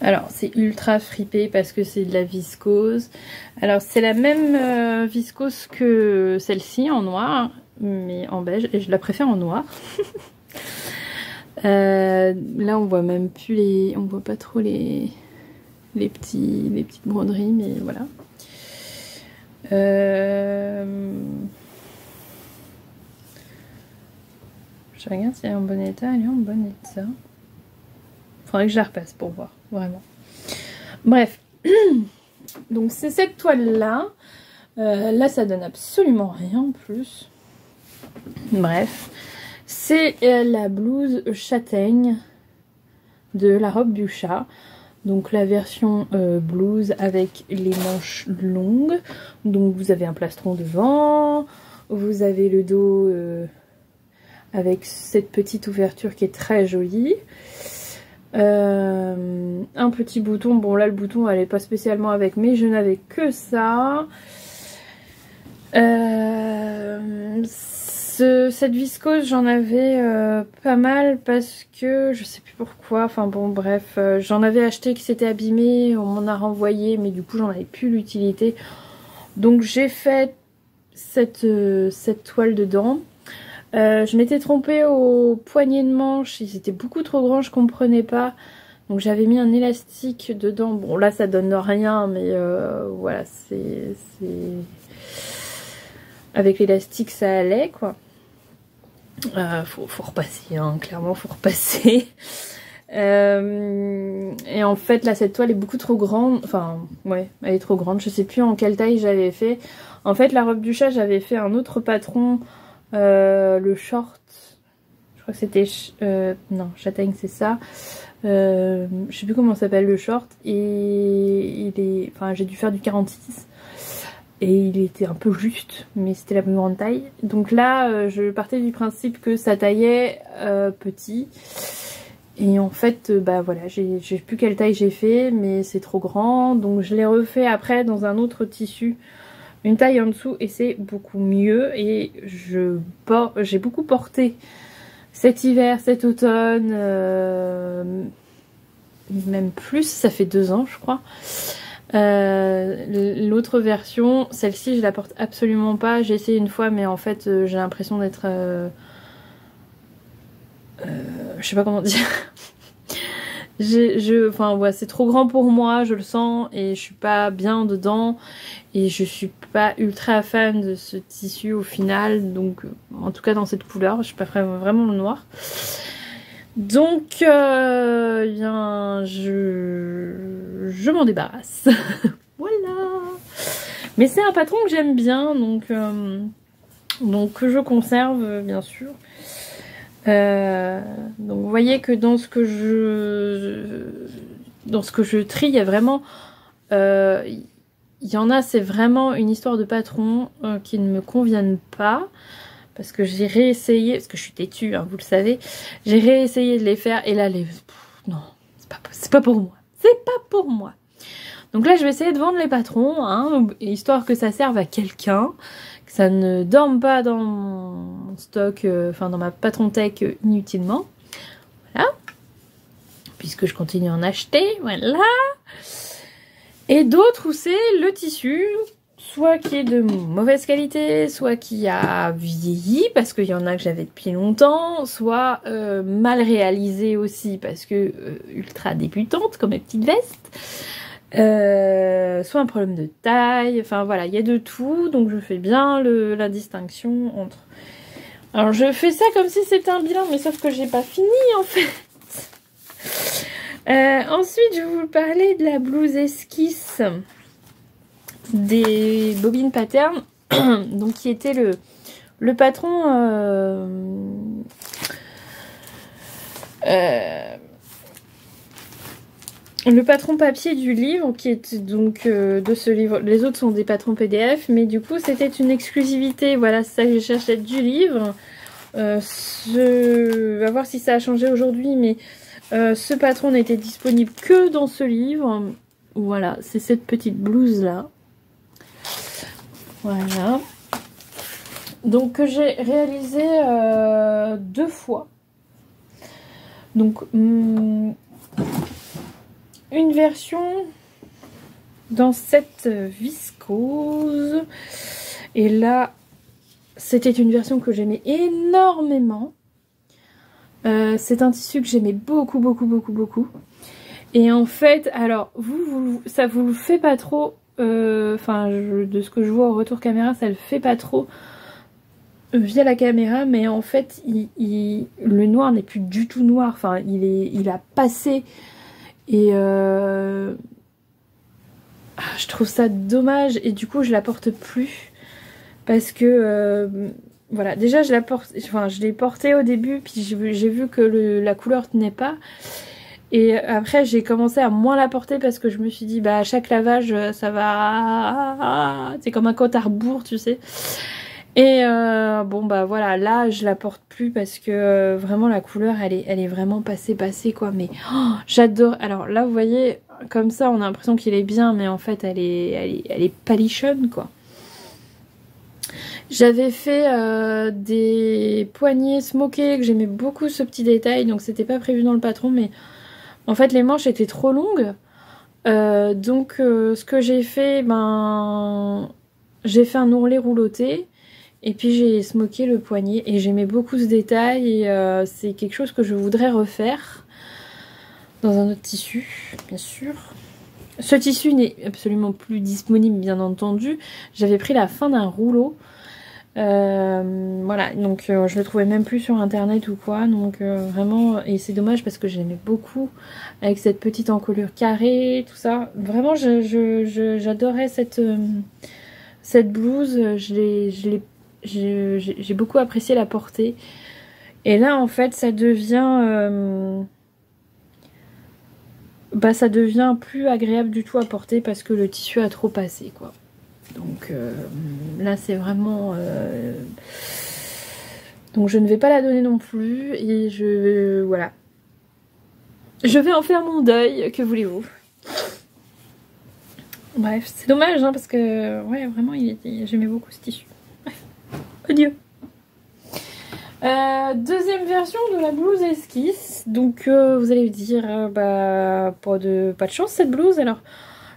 Alors, c'est ultra fripé parce que c'est de la viscose. Alors, c'est la même viscose que celle-ci en noir, mais en beige, et je la préfère en noir. Là on voit même plus on voit pas trop les petites broderies, mais voilà. Je regarde si elle est en bon état. Elle est en bon état. Faudrait que je la repasse pour voir, vraiment. Bref, donc c'est cette toile là. Là ça donne absolument rien en plus. Bref, c'est la blouse châtaigne de la robe du chat. Donc la version blouse avec les manches longues. Donc vous avez un plastron devant. Vous avez le dos avec cette petite ouverture qui est très jolie. Un petit bouton. Bon là le bouton elle est pas spécialement avec, mais je n'avais que ça. Cette viscose j'en avais pas mal parce que je sais plus pourquoi, enfin bon bref, j'en avais acheté qui s'était abîmé, on m'en a renvoyé mais du coup j'en avais plus l'utilité, donc j'ai fait cette toile dedans. Je m'étais trompée au poignet de manche, ils étaient beaucoup trop grands, je comprenais pas, donc j'avais mis un élastique dedans. Bon là ça donne rien, mais voilà, c'est avec l'élastique ça allait quoi. Faut repasser, hein, clairement faut repasser. Et en fait là cette toile est beaucoup trop grande, enfin ouais elle est trop grande, je sais plus en quelle taille j'avais fait. En fait la robe du chat j'avais fait un autre patron, le short, je crois que c'était non châtaigne c'est ça, Je sais plus comment s'appelle le short. Et enfin, j'ai dû faire du 46. Et il était un peu juste, mais c'était la plus grande taille. Donc là, je partais du principe que ça taillait petit. Et en fait, bah voilà, j'ai plus quelle taille j'ai fait, mais c'est trop grand. Donc je l'ai refait après dans un autre tissu, une taille en dessous, et c'est beaucoup mieux. Et j'ai beaucoup porté cet hiver, cet automne, même plus, ça fait 2 ans je crois. L'autre version, celle-ci je la porte absolument pas. J'ai essayé une fois, mais en fait j'ai l'impression d'être je sais pas comment dire. Enfin ouais, c'est trop grand pour moi, je le sens, et je suis pas bien dedans, et je suis pas ultra fan de ce tissu au final, donc en tout cas dans cette couleur, je préfère vraiment le noir. Donc bien je m'en débarrasse. Voilà. Mais c'est un patron que j'aime bien, donc que je conserve bien sûr. Donc vous voyez que dans ce que je trie, il y a vraiment il y en a, c'est vraiment une histoire de patron qui ne me conviennent pas, parce que j'ai réessayé, parce que je suis têtue, hein, vous le savez, j'ai réessayé de les faire, et là non, c'est pas pour moi, c'est pas pour moi. Donc là je vais essayer de vendre les patrons, hein, histoire que ça serve à quelqu'un, que ça ne dorme pas dans mon stock, enfin dans ma patron tech inutilement. Voilà. Puisque je continue à en acheter, voilà. Et d'autres où c'est le tissu, soit qui est de mauvaise qualité, soit qui a vieilli, parce qu'il y en a que j'avais depuis longtemps, soit mal réalisé aussi, parce que ultra débutante, comme mes petites vestes. Soit un problème de taille, enfin voilà, il y a de tout, donc je fais bien la distinction entre... Alors je fais ça comme si c'était un bilan, mais sauf que j'ai pas fini en fait. Ensuite je vais vous parler de la blouse esquisse des bobines Pattern, donc qui était le patron le patron papier du livre, qui est donc de ce livre. Les autres sont des patrons PDF, mais du coup c'était une exclusivité. Voilà, c'est ça que je cherchais du livre. On va voir si ça a changé aujourd'hui, mais ce patron n'était disponible que dans ce livre. Voilà, c'est cette petite blouse là. Voilà. Donc que j'ai réalisé 2 fois. Donc une version dans cette viscose, et là c'était une version que j'aimais énormément. C'est un tissu que j'aimais beaucoup, et en fait, alors ça vous le fait pas trop, enfin de ce que je vois au retour caméra, ça le fait pas trop via la caméra, mais en fait le noir n'est plus du tout noir, enfin il a passé. Et je trouve ça dommage, et du coup je la porte plus, parce que voilà, déjà je l'ai portée au début, puis j'ai vu que la couleur tenait pas, et après j'ai commencé à moins la porter, parce que je me suis dit bah à chaque lavage ça va, c'est comme un compte à rebours, tu sais. Et bon bah voilà, là je la porte plus, parce que vraiment la couleur elle est vraiment passée quoi. Mais oh, j'adore. Alors là vous voyez, comme ça on a l'impression qu'il est bien, mais en fait elle est palichonne quoi. J'avais fait des poignets smokés, que j'aimais beaucoup ce petit détail, donc c'était pas prévu dans le patron, mais en fait les manches étaient trop longues. Donc ce que j'ai fait, ben j'ai fait un ourlet rouloté. Et puis j'ai smoké le poignet, et j'aimais beaucoup ce détail, et c'est quelque chose que je voudrais refaire dans un autre tissu, bien sûr. Ce tissu n'est absolument plus disponible, bien entendu. J'avais pris la fin d'un rouleau. Voilà, donc je le trouvais même plus sur internet ou quoi, donc vraiment, et c'est dommage parce que j'aimais beaucoup avec cette petite encolure carrée, tout ça. Vraiment, j'adorais cette blouse, j'ai beaucoup apprécié la porter. Et là en fait ça devient bah ça devient plus agréable du tout à porter parce que le tissu a trop passé quoi. Donc là c'est vraiment... Donc je ne vais pas la donner non plus et voilà. Je vais en faire mon deuil, que voulez-vous. Bref, c'est dommage hein, parce que ouais vraiment j'aimais beaucoup ce tissu. Bref, adieu. Deuxième version de la blouse esquisse. Donc vous allez me dire bah pas de chance cette blouse. Alors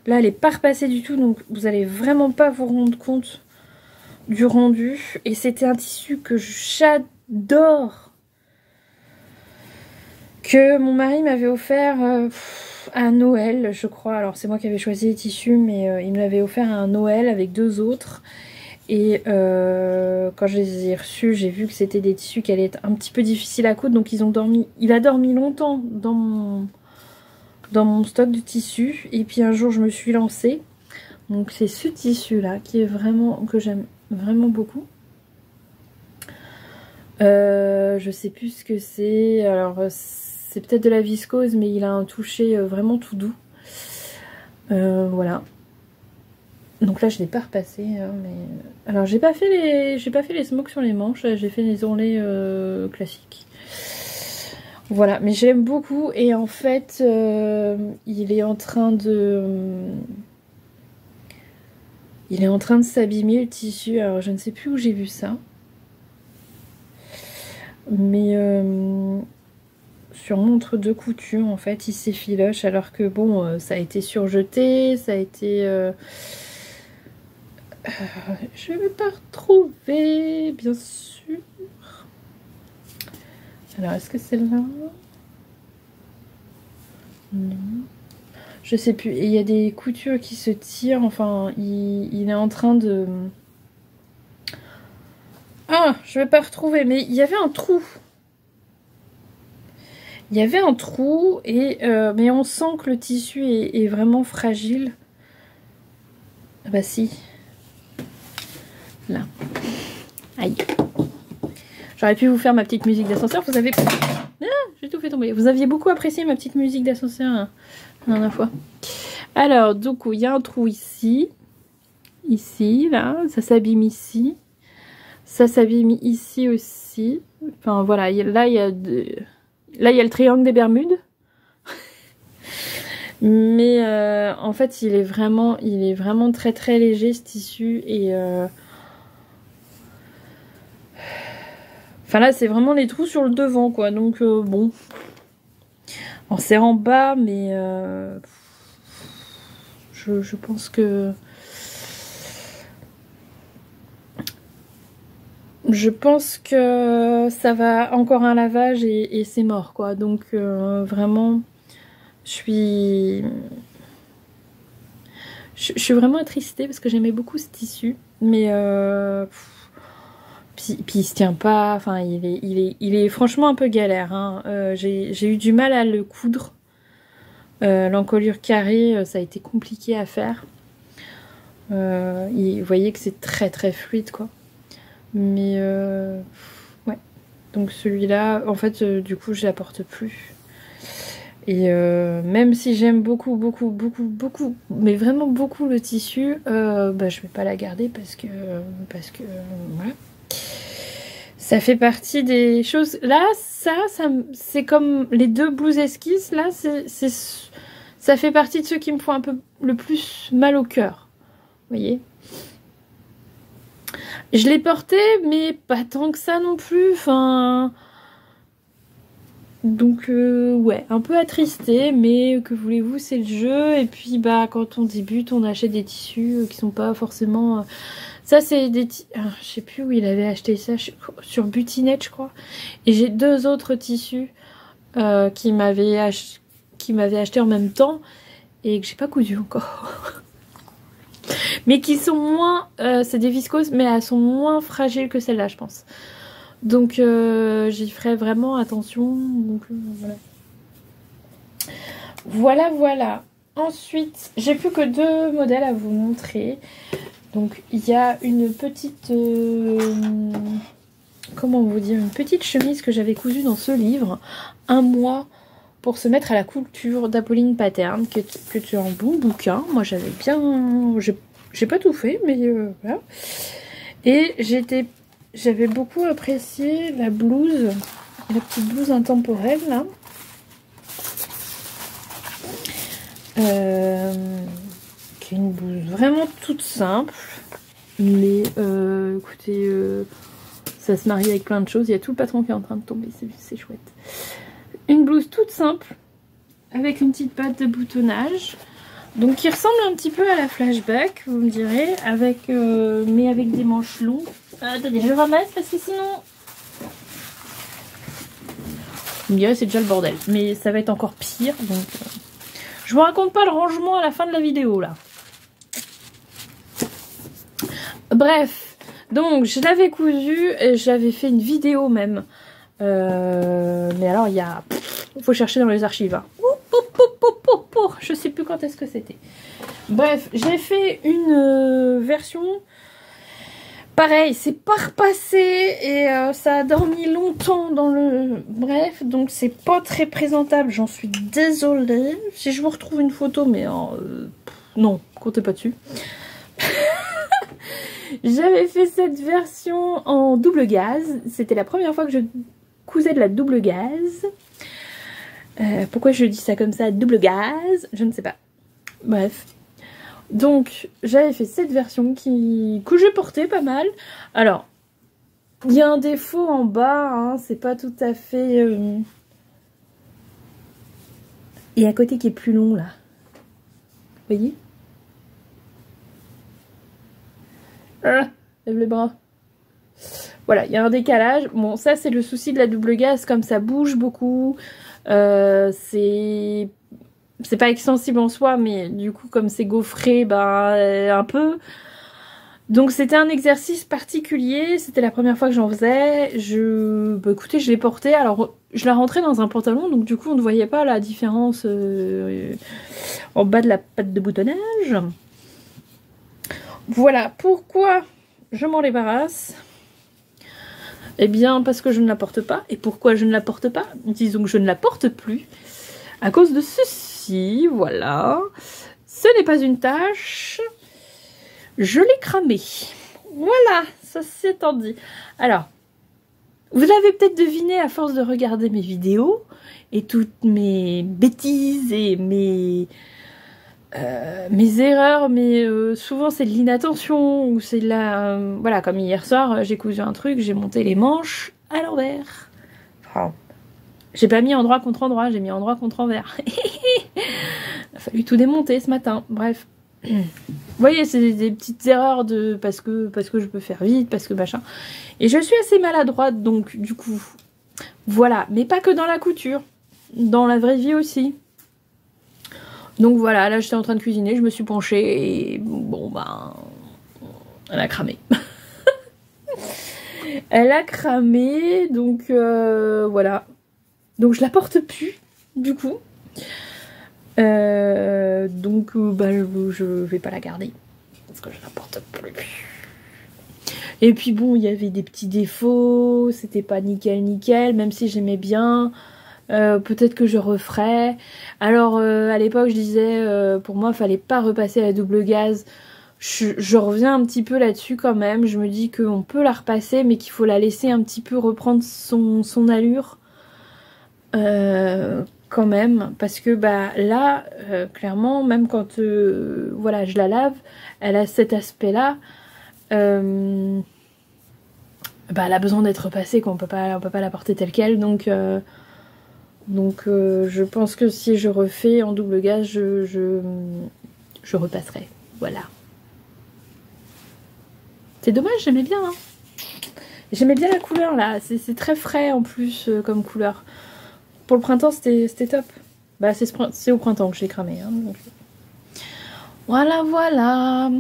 là elle est pas repassée du tout donc vous allez vraiment pas vous rendre compte du rendu. Et c'était un tissu que j'adore, que mon mari m'avait offert à Noël je crois. Alors c'est moi qui avais choisi les tissus mais il me l'avait offert à un Noël avec 2 autres. Et quand je les ai reçus, j'ai vu que c'était des tissus qui allaient être un petit peu difficiles à coudre. Donc il a dormi longtemps dans mon stock de tissus. Et puis un jour, je me suis lancée. Donc c'est ce tissu-là qui est vraiment, que j'aime vraiment beaucoup. Je sais plus ce que c'est. Alors c'est peut-être de la viscose, mais il a un toucher vraiment tout doux. Voilà. Donc là je l'ai pas repassé hein, mais alors j'ai pas fait les smokes sur les manches, j'ai fait les ourlets classiques. Voilà, mais j'aime beaucoup et en fait il est en train de s'abîmer le tissu. Alors je ne sais plus où j'ai vu ça. Mais sur montre de couture en fait il s'effiloche alors que bon ça a été surjeté, ça a été je vais pas retrouver, bien sûr. Alors, est-ce que c'est là? Non. Je sais plus. Et il y a des coutures qui se tirent. Enfin, il est en train de... Ah, je vais pas retrouver. Mais il y avait un trou. Il y avait un trou. Mais on sent que le tissu est vraiment fragile. Ah bah si. Là. Aïe. J'aurais pu vous faire ma petite musique d'ascenseur. Vous avez... Ah, j'ai tout fait tomber. Vous aviez beaucoup apprécié ma petite musique d'ascenseur hein, la dernière fois. Alors, du coup, il y a un trou ici. Ici, là. Ça s'abîme ici. Ça s'abîme ici aussi. Enfin, voilà. Là, il y a le triangle des Bermudes. Mais en fait, il est vraiment très très léger ce tissu. Et... Enfin là, c'est vraiment les trous sur le devant, quoi. Donc, bon. En serrant bas, mais... Je pense que... Je pense que ça va encore un lavage et c'est mort, quoi. Donc, vraiment, je suis vraiment attristée parce que j'aimais beaucoup ce tissu. Mais... Puis il se tient pas, enfin il est franchement un peu galère. Hein. J'ai eu du mal à le coudre. L'encolure carrée, ça a été compliqué à faire. Vous voyez que c'est très très fluide quoi. Mais ouais. Donc celui-là, en fait, du coup, je l'apporte plus. Et même si j'aime beaucoup, mais vraiment beaucoup le tissu, bah, je vais pas la garder parce que voilà. Ça fait partie des choses... Là, ça c'est comme les 2 blouses esquisses. Là, ça fait partie de ceux qui me font un peu le plus mal au cœur. Vous voyez? Je l'ai porté, mais pas tant que ça non plus. Enfin... Donc, ouais, un peu attristé, mais que voulez-vous, c'est le jeu. Et puis, bah, quand on débute, on achète des tissus qui sont pas forcément... Ça, c'est des... je sais plus où il avait acheté ça, sur Butinette, je crois. Et j'ai 2 autres tissus qui m'avaient acheté en même temps et que j'ai pas cousu encore. Mais qui sont moins... c'est des viscoses, mais elles sont moins fragiles que celles-là, je pense. Donc, j'y ferai vraiment attention. Donc, voilà. Voilà. Ensuite, j'ai plus que 2 modèles à vous montrer. Donc il y a une petite, comment vous dire, une petite chemise que j'avais cousue dans ce livre un mois pour se mettre à la couture d'Apolline Pattern, qui est un bon bouquin. Moi j'avais bien... J'ai pas tout fait, mais voilà. Et j'avais beaucoup apprécié la blouse, la petite blouse intemporelle là. Qui est une blouse vraiment toute simple. Mais écoutez, ça se marie avec plein de choses. Il y a tout le patron qui est en train de tomber, c'est chouette. Une blouse toute simple, avec une petite patte de boutonnage. Donc qui ressemble un petit peu à la flashback, vous me direz, mais avec des manches longues. Attendez, je vais remettre parce que sinon... Vous me direz, c'est déjà le bordel. Mais ça va être encore pire, donc... Je vous raconte pas le rangement à la fin de la vidéo, là. Bref, donc je l'avais cousu et j'avais fait une vidéo même. Mais alors il faut chercher dans les archives. Hein. Je sais plus quand est-ce que c'était. Bref, j'ai fait une version. Pareil, c'est pas repassé et ça a dormi longtemps dans le... Bref, donc c'est pas très présentable, j'en suis désolée. Si je vous retrouve une photo, mais non, comptez pas dessus. J'avais fait cette version en double gaze. C'était la première fois que je cousais de la double gaze. Pourquoi je dis ça comme ça, double gaze? Je ne sais pas. Bref. Donc, j'avais fait cette version que j'ai portée pas mal. Alors, il y a un défaut en bas. Hein, c'est pas tout à fait... Et à côté qui est plus long, là. Vous voyez? Lève les bras. Voilà, il y a un décalage. Bon, ça c'est le souci de la double gaze, comme ça bouge beaucoup. C'est pas extensible en soi, mais du coup comme c'est gaufré, un peu. Donc c'était un exercice particulier. C'était la première fois que j'en faisais. Écoutez, je l'ai porté. Alors je la rentrais dans un pantalon, donc du coup on ne voyait pas la différence en bas de la patte de boutonnage. Voilà, pourquoi je m'en débarrasse? Eh bien, parce que je ne la porte pas. Et pourquoi je ne la porte pas? Disons que je ne la porte plus. À cause de ceci, voilà. Ce n'est pas une tâche. Je l'ai cramée. Voilà, ça c'est dit. Alors, vous l'avez peut-être deviné à force de regarder mes vidéos et toutes mes bêtises et mes erreurs, mais souvent c'est de l'inattention ou c'est de la... voilà, comme hier soir, j'ai cousu un truc, j'ai monté les manches à l'envers. Enfin, j'ai pas mis endroit contre endroit, j'ai mis endroit contre envers. Il a fallu tout démonter ce matin, bref. Vous voyez, c'est des petites erreurs de parce que je peux faire vite, parce que machin. Et je suis assez maladroite, donc du coup, voilà. Mais pas que dans la couture, dans la vraie vie aussi. Donc voilà, là j'étais en train de cuisiner, je me suis penchée et bon elle a cramé. Elle a cramé, donc voilà. Donc je la porte plus, du coup. Donc je vais pas la garder, parce que je la porte plus. Et puis bon, il y avait des petits défauts, c'était pas nickel, même si j'aimais bien. Peut-être que je referais. Alors à l'époque je disais pour moi il fallait pas repasser la double gaze. Je reviens un petit peu là-dessus quand même. Je me dis qu'on peut la repasser mais qu'il faut la laisser un petit peu reprendre son allure quand même, parce que là clairement même quand voilà je la lave, elle a cet aspect là. Elle a besoin d'être repassée, qu'on peut pas la porter telle quelle, donc je pense que si je refais en double gaze, je repasserai. Voilà. C'est dommage, j'aimais bien. Hein. J'aimais bien la couleur là. C'est très frais en plus comme couleur. Pour le printemps, c'était top. C'est au printemps que je l'ai cramé. Hein, donc... Voilà.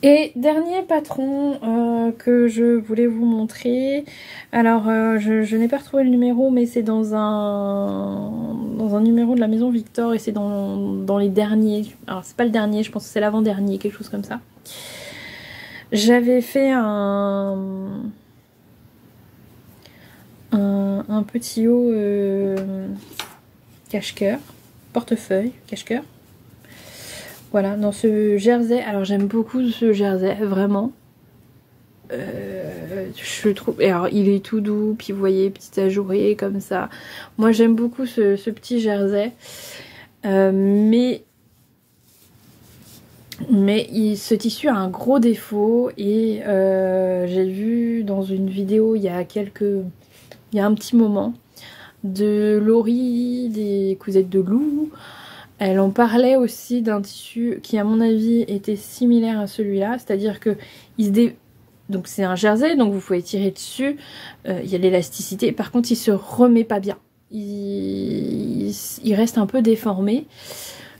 Et dernier patron que je voulais vous montrer. Alors je n'ai pas retrouvé le numéro, mais c'est dans un numéro de la maison Victor et c'est dans les derniers. Alors c'est pas le dernier, je pense que c'est l'avant-dernier, quelque chose comme ça. J'avais fait un un petit haut cache-cœur, portefeuille, cache-cœur. Voilà, dans ce jersey. Alors j'aime beaucoup ce jersey, vraiment. Je le trouve... Alors il est tout doux, puis vous voyez, petit ajouré comme ça. Moi j'aime beaucoup ce petit jersey. Mais ce tissu a un gros défaut. Et j'ai vu dans une vidéo il y a un petit moment de Laurie, des cousettes de loup. Elle en parlait aussi d'un tissu qui à mon avis était similaire à celui-là, c'est-à-dire que donc c'est un jersey, donc vous pouvez tirer dessus, il y a l'élasticité, par contre il se remet pas bien, il reste un peu déformé,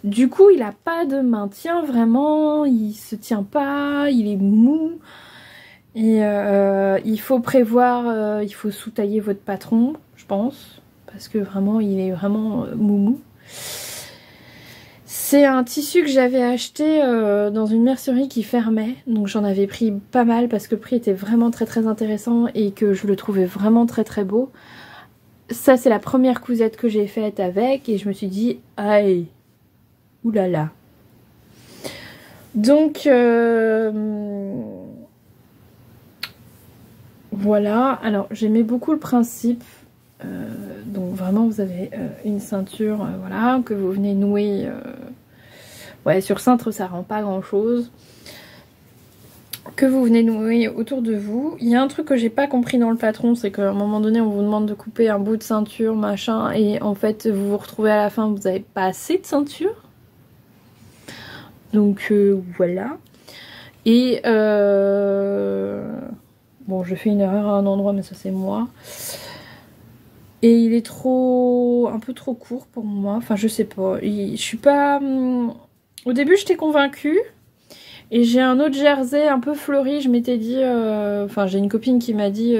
du coup il n'a pas de maintien vraiment, il se tient pas, il est mou, et il faut prévoir, il faut sous-tailler votre patron, je pense, parce que vraiment il est vraiment mou. C'est un tissu que j'avais acheté dans une mercerie qui fermait, donc j'en avais pris pas mal parce que le prix était vraiment très intéressant et que je le trouvais vraiment très beau. Ça c'est la première cousette que j'ai faite avec et je me suis dit aïe, oulala. Donc voilà, alors j'aimais beaucoup le principe. Donc vraiment vous avez une ceinture voilà, que vous venez nouer, ouais, sur cintre ça rend pas grand chose, que vous venez nouer autour de vous. Il y a un truc que j'ai pas compris dans le patron, c'est qu'à un moment donné on vous demande de couper un bout de ceinture machin et en fait vous vous retrouvez à la fin vous avez pas assez de ceinture, donc voilà. Et bon, je fais une erreur à un endroit mais ça c'est moi. Et il est un peu trop court pour moi. Enfin, je sais pas. Je suis pas... Au début, j'étais convaincue. Et j'ai un autre jersey un peu fleuri. Je m'étais dit... Enfin, j'ai une copine qui m'a dit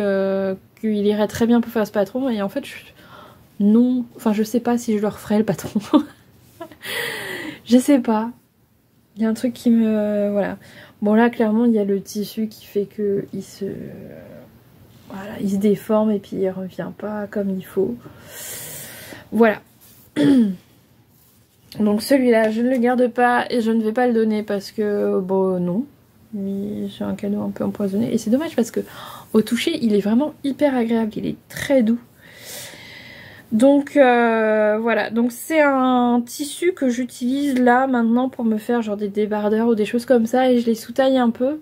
qu'il irait très bien pour faire ce patron. Et en fait, non. Enfin, je sais pas si je le referai, le patron. Je sais pas. Il y a un truc qui me... Voilà. Bon, là, clairement, il y a le tissu qui fait que il se... Voilà, il se déforme et puis il revient pas comme il faut. Voilà. Donc celui-là, je ne le garde pas et je ne vais pas le donner parce que, bon, non. C'est un cadeau un peu empoisonné. Et c'est dommage parce que au toucher, il est vraiment hyper agréable. Il est très doux. Donc voilà. Donc c'est un tissu que j'utilise là maintenant pour me faire genre des débardeurs ou des choses comme ça. Et je les sous-taille un peu.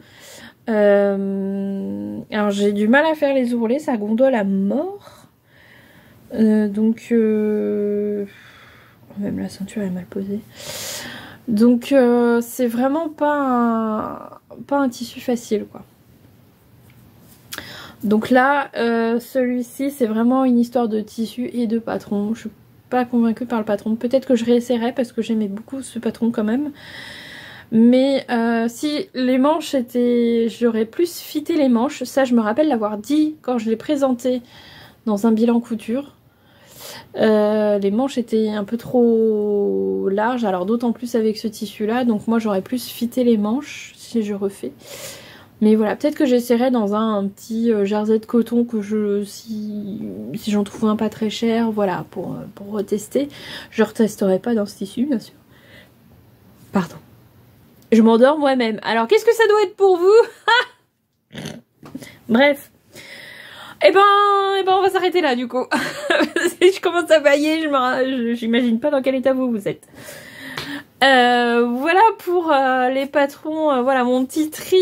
Alors j'ai du mal à faire les ourlets, ça gondole à mort. Donc même la ceinture est mal posée. Donc c'est vraiment pas un tissu facile quoi. Donc là celui-ci c'est vraiment une histoire de tissu et de patron. Je suis pas convaincue par le patron. Peut-être que je réessayerai parce que j'aimais beaucoup ce patron quand même. Mais si les manches étaient... J'aurais plus fité les manches. Ça, je me rappelle l'avoir dit quand je l'ai présenté dans un bilan couture. Les manches étaient un peu trop larges. Alors d'autant plus avec ce tissu-là. Donc moi, j'aurais plus fité les manches si je refais. Mais voilà, peut-être que j'essaierai dans un petit jersey de coton que si j'en trouve un pas très cher. Voilà, pour retester. Je ne retesterai pas dans ce tissu, bien sûr. Pardon. Je m'endors moi-même. Alors, qu'est-ce que ça doit être pour vous? Bref. Eh ben, on va s'arrêter là, du coup. Je commence à bailler, j'imagine pas dans quel état vous êtes. Voilà pour les patrons. Voilà mon petit tri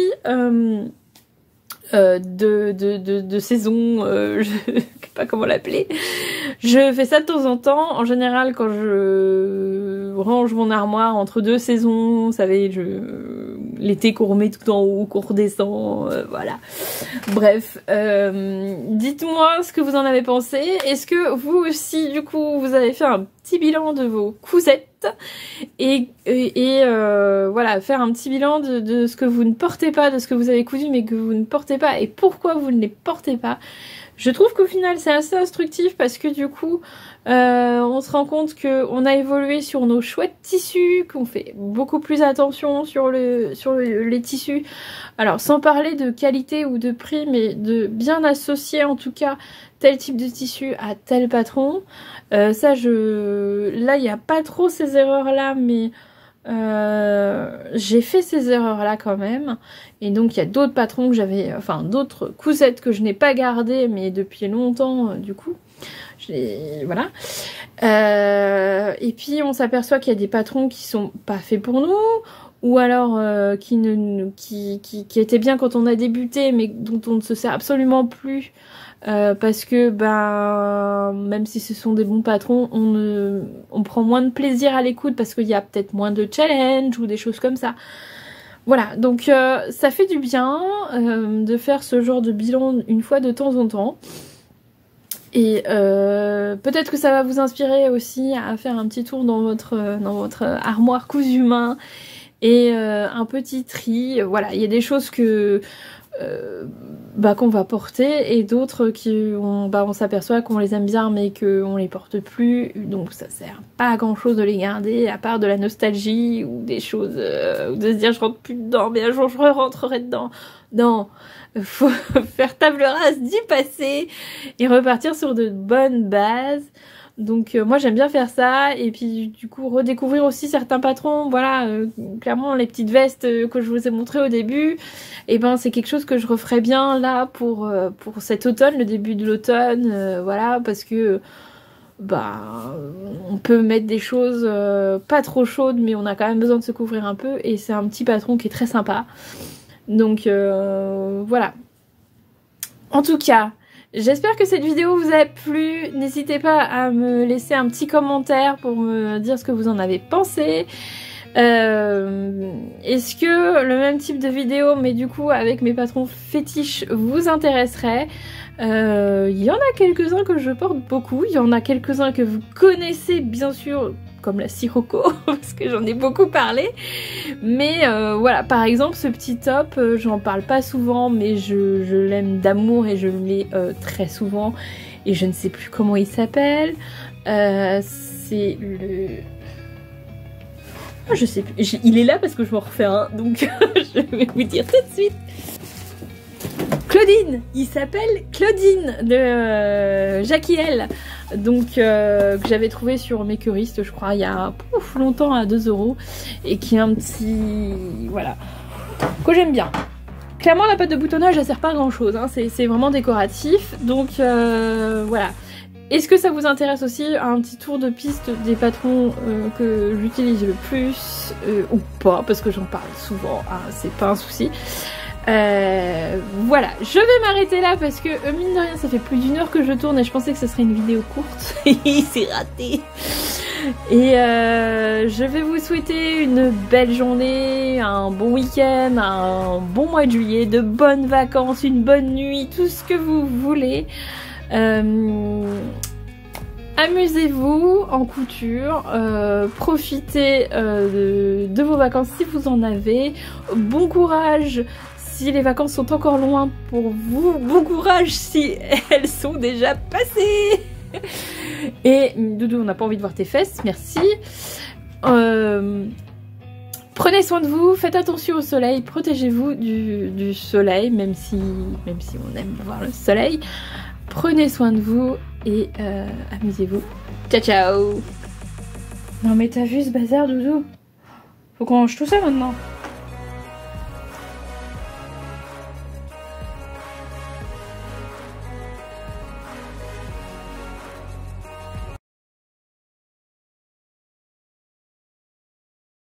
de saison. Je sais pas comment l'appeler. Je fais ça de temps en temps. En général, quand je range mon armoire entre deux saisons, vous savez, l'été qu'on remet tout en haut, qu'on redescend, voilà. Bref, dites-moi ce que vous en avez pensé. Est-ce que vous aussi, du coup, vous avez fait un petit bilan de vos cousettes et voilà, faire un petit bilan de ce que vous ne portez pas, de ce que vous avez cousu mais que vous ne portez pas et pourquoi vous ne les portez pas. Je trouve qu'au final c'est assez instructif parce que du coup on se rend compte qu'on a évolué sur nos chouettes tissus, qu'on fait beaucoup plus attention sur les tissus. Alors sans parler de qualité ou de prix, mais de bien associer en tout cas tel type de tissu à tel patron. Là, il n'y a pas trop ces erreurs-là, mais j'ai fait ces erreurs-là quand même. Et donc, il y a d'autres patrons que j'avais, enfin, d'autres coussettes que je n'ai pas gardées, mais depuis longtemps, du coup. Voilà. Et puis, on s'aperçoit qu'il y a des patrons qui sont pas faits pour nous, ou alors qui étaient bien quand on a débuté, mais dont on ne se sert absolument plus. Parce que ben même si ce sont des bons patrons, on prend moins de plaisir à l'écoute parce qu'il y a peut-être moins de challenge ou des choses comme ça. Voilà, donc ça fait du bien de faire ce genre de bilan une fois de temps en temps. Et peut-être que ça va vous inspirer aussi à faire un petit tour dans votre armoire cousu main et un petit tri. Voilà, il y a des choses que qu'on va porter et d'autres on s'aperçoit qu'on les aime bien mais qu'on les porte plus, donc ça sert pas à grand chose de les garder à part de la nostalgie ou des choses de se dire je rentre plus dedans mais un jour je rentrerai dedans. Non, faut faire table rase du passé et repartir sur de bonnes bases. Donc moi j'aime bien faire ça et puis du coup redécouvrir aussi certains patrons. Voilà, clairement les petites vestes que je vous ai montrées au début, et ben c'est quelque chose que je referai bien là pour cet automne, le début de l'automne, voilà, parce que on peut mettre des choses pas trop chaudes mais on a quand même besoin de se couvrir un peu et c'est un petit patron qui est très sympa. Donc voilà. En tout cas, j'espère que cette vidéo vous a plu. N'hésitez pas à me laisser un petit commentaire pour me dire ce que vous en avez pensé. Est-ce que le même type de vidéo, mais du coup avec mes patrons fétiches, vous intéresserait? Il y en a quelques-uns que je porte beaucoup. Il y en a quelques-uns que vous connaissez bien sûr, comme la Sirocco, parce que j'en ai beaucoup parlé. Mais voilà, par exemple ce petit top, j'en parle pas souvent, mais je l'aime d'amour et je le mets très souvent. Et je ne sais plus comment il s'appelle. C'est le... je sais plus. Il est là parce que je m'en refais un, donc je vais vous dire tout de suite. Claudine, il s'appelle Claudine de Jackie L. Donc que j'avais trouvé sur Makerist, je crois, il y a longtemps à 2 € et qui est un petit, voilà, que j'aime bien. Clairement la pâte de boutonnage elle sert pas à grand chose, hein. C'est vraiment décoratif, donc voilà. Est-ce que ça vous intéresse aussi un petit tour de piste des patrons que j'utilise le plus ou pas, parce que j'en parle souvent, hein, c'est pas un souci. Voilà, je vais m'arrêter là parce que mine de rien ça fait plus d'1 heure que je tourne et je pensais que ce serait une vidéo courte et c'est raté. Et je vais vous souhaiter une belle journée, un bon week-end, un bon mois de juillet, de bonnes vacances, une bonne nuit, tout ce que vous voulez. Amusez-vous en couture, profitez de vos vacances si vous en avez. Bon courage si les vacances sont encore loin pour vous, bon courage si elles sont déjà passées. Et Doudou, on n'a pas envie de voir tes fesses, merci. Prenez soin de vous, faites attention au soleil, protégez-vous du soleil, même si on aime voir le soleil. Prenez soin de vous et amusez-vous. Ciao ciao. Non mais t'as vu ce bazar, Doudou? Faut qu'on range tout ça maintenant.